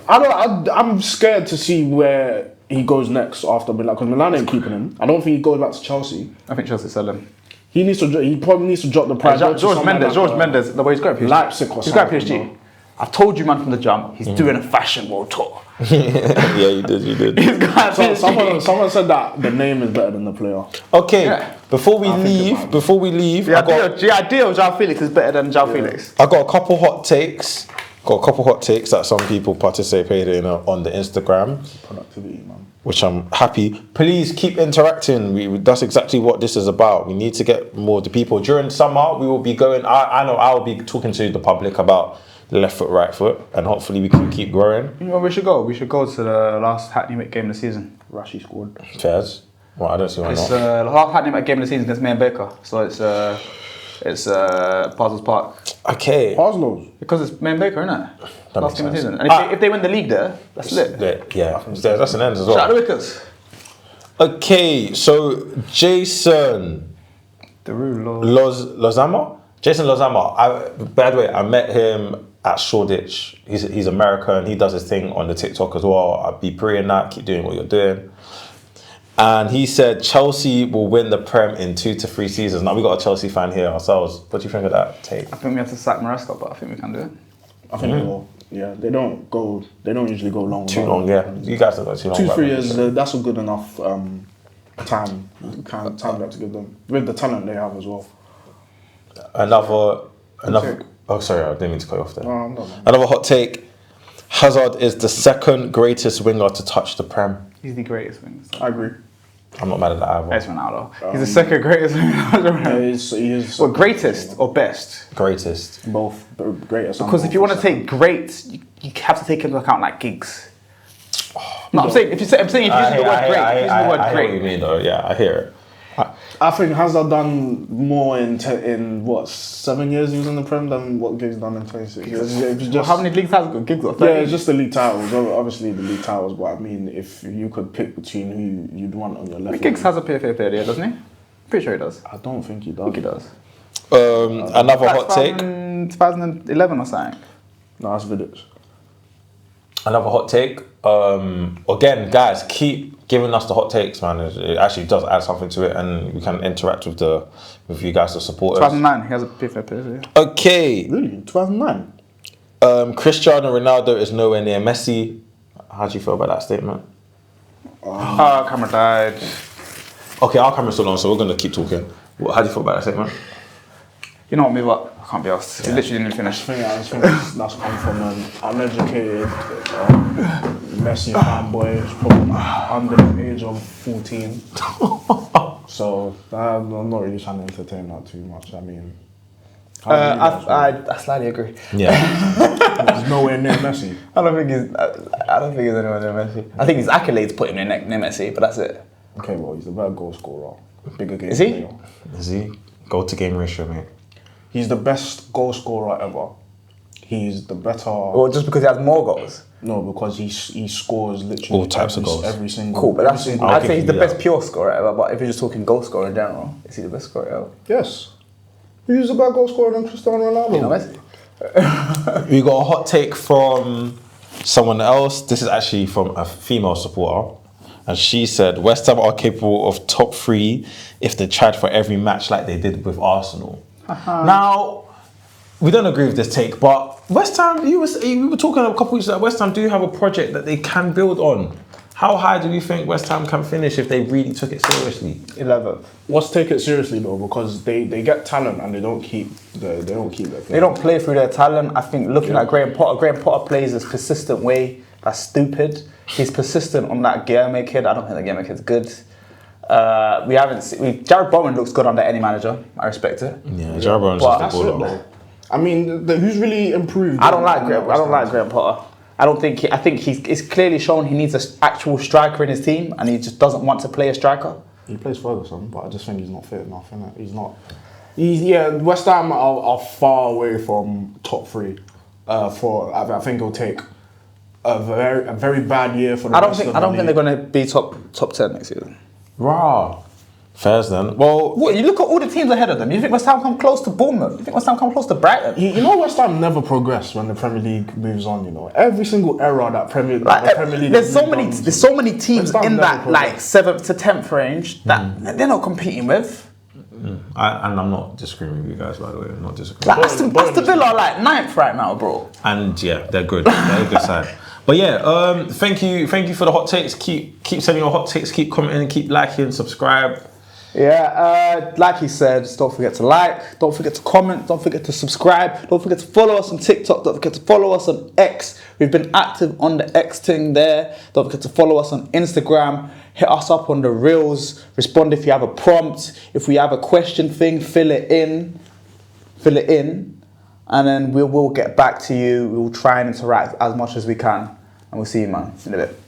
I'm scared to see where he goes next after Milan, because Milan ain't keeping him. I don't think he goes back to Chelsea. I think Chelsea sell him. He probably needs to drop the price. George Mendes, the way he's got PSG. Leipzig or he's got something, PSG. I've told you, man, from the jump, he's doing a fashion world tour. Yeah, you did. He's got PSG. Someone said that the name is better than the player. Okay, Yeah. before we leave, The idea of João Felix is better than João Felix. I got a couple hot takes. That some people participated in on the Instagram, Productivity, man. which I'm happy. Please keep interacting. That's exactly what this is about. We need to get more to people. During summer, we will be going. I know I will be talking to the public about the left foot, right foot, and hopefully we can keep growing. You know where we should go? We should go to the last Hackney Wick game of the season. Rashi scored. Fairs. Well, I don't see why It's not. the last Hackney Wick game of the season against May and Baker. So it's Parsons Park. Okay. Arsenal's. Because it's May and Baker, innit? That Last makes game of the sense. season. And if they win the league there, that's lit. Yeah, that's an end as Shout out well. the Wickers. Okay, so Jason Lozama? Jason Lozama. By the way, I met him at Shoreditch. He's American. He does his thing on the TikTok as well. I'd be praying that. Keep doing what you're doing. And he said Chelsea will win the Prem in 2 to 3 seasons. Now we got a Chelsea fan here ourselves. What do you think of that take? I think we have to sack Maresca, but I think we can do it. I think they will. Yeah, they don't usually go long. Too long, yeah. You guys don't go too long. 2-3 years, that's a good enough time. Time to give them with the talent they have as well. Another. Oh, sorry, I didn't mean to cut you off there. No, I'm not, man. Another hot take. Hazard is the second greatest winger to touch the Prem. He's the greatest winger. I agree. I'm not mad at that either. Best Ronaldo. He's the second greatest winger. He is. Well, greatest or best? Greatest. Both greatest. Because if you want to take great, you have to take into account like gigs. No, I'm saying if you use the word great, I hear what you mean though. Yeah, I hear it. I think Hazard done more in what 7 years he was in the Prem than what Giggs done in 26 years. It was just, how many leagues has Giggs got? Yeah, it's just the league titles. Obviously the league titles, but I mean, if you could pick between who you'd want on your left. Giggs has a PFA player there, doesn't he? Pretty sure he does. I don't think he does. I think he does. Another hot take. 2011 or something. No, that's Vidic. Another hot take. Again, guys, keep giving us the hot takes, man. It actually does add something to it, and we can interact with you guys, the supporters. 2009, he has a PFA player. Okay. Really? 2009? Cristiano Ronaldo is nowhere near Messi. How do you feel about that statement? Camera died. Okay, our camera's still on, so we're going to keep talking. How do you feel about that statement? You know what, move up. I can't be asked. We literally didn't finish. I just think that's come from an uneducated Messi fanboy who's probably under the age of 14. So I'm not really trying to entertain that too much. I mean, I slightly agree. Yeah. there's nowhere near Messi. I don't think he's anywhere near Messi. I think his accolades put him near Messi, but that's it. Okay, well, he's a better goal scorer. Bigger game Is he? player. Is he? Goal to game ratio, mate. He's the best goal scorer ever. He's the better. Well, just because he has more goals. No, because he scores literally All types of goals. every single. Cool, but every that's single- I'd say he's the yeah. best pure scorer ever. But if you're just talking goal scorer in general, is he the best scorer ever? Yes. Who's a better goal scorer than Cristiano Ronaldo? You know Messi. We got a hot take from someone else. This is actually from a female supporter. And she said, West Ham are capable of top 3 if they tried for every match like they did with Arsenal. Now, we don't agree with this take, but West Ham, we were talking a couple weeks ago, West Ham do have a project that they can build on. How high do we think West Ham can finish if they really took it seriously? 11th. What's take it seriously though? Because they get talent and they don't keep their players. They don't play through their talent. I think looking at Graham Potter plays this persistent way. That's stupid. He's persistent on that Guilherme kid. I don't think the Guilherme kid's good. We haven't seen. Jared Bowen looks good under any manager. I respect it. Yeah, Jared Bowen's But just a That's it baller. though. I mean, who's really improved? I don't like Graham Potter. I think he's clearly shown he needs an actual striker in his team, and he just doesn't want to play a striker. He plays Ferguson, but I just think he's not fit enough, innit? He's not. West Ham are far away from top 3. I think it'll take a very bad year for the I don't rest think of the they're league. going to be top 10 next season. Rah. Fairs then. Well, What, you look at all the teams ahead of them. You think West Ham come close to Bournemouth? You think West Ham come close to Brighton? You know, West Ham never progress when the Premier League moves on. You know, every single era that the Premier League. There's so many teams West Ham in never that like progress. 7th to 10th range that they're not competing with. and I'm not disagreeing with you guys, by the way. I'm not disagreeing. Like Aston Villa are like 9th right now, bro. And yeah, they're good. They're a good side. But yeah, thank you for the hot takes. Keep sending your hot takes. Keep commenting. Keep liking. Subscribe. Yeah, like he said, just don't forget to like, don't forget to comment, don't forget to subscribe, don't forget to follow us on TikTok, don't forget to follow us on X. We've been active on the X thing there. Don't forget to follow us on Instagram. Hit us up on the reels. Respond if you have a prompt. If we have a question thing, fill it in. And then we will get back to you. We will try and interact as much as we can. And we'll see you, man, in a bit.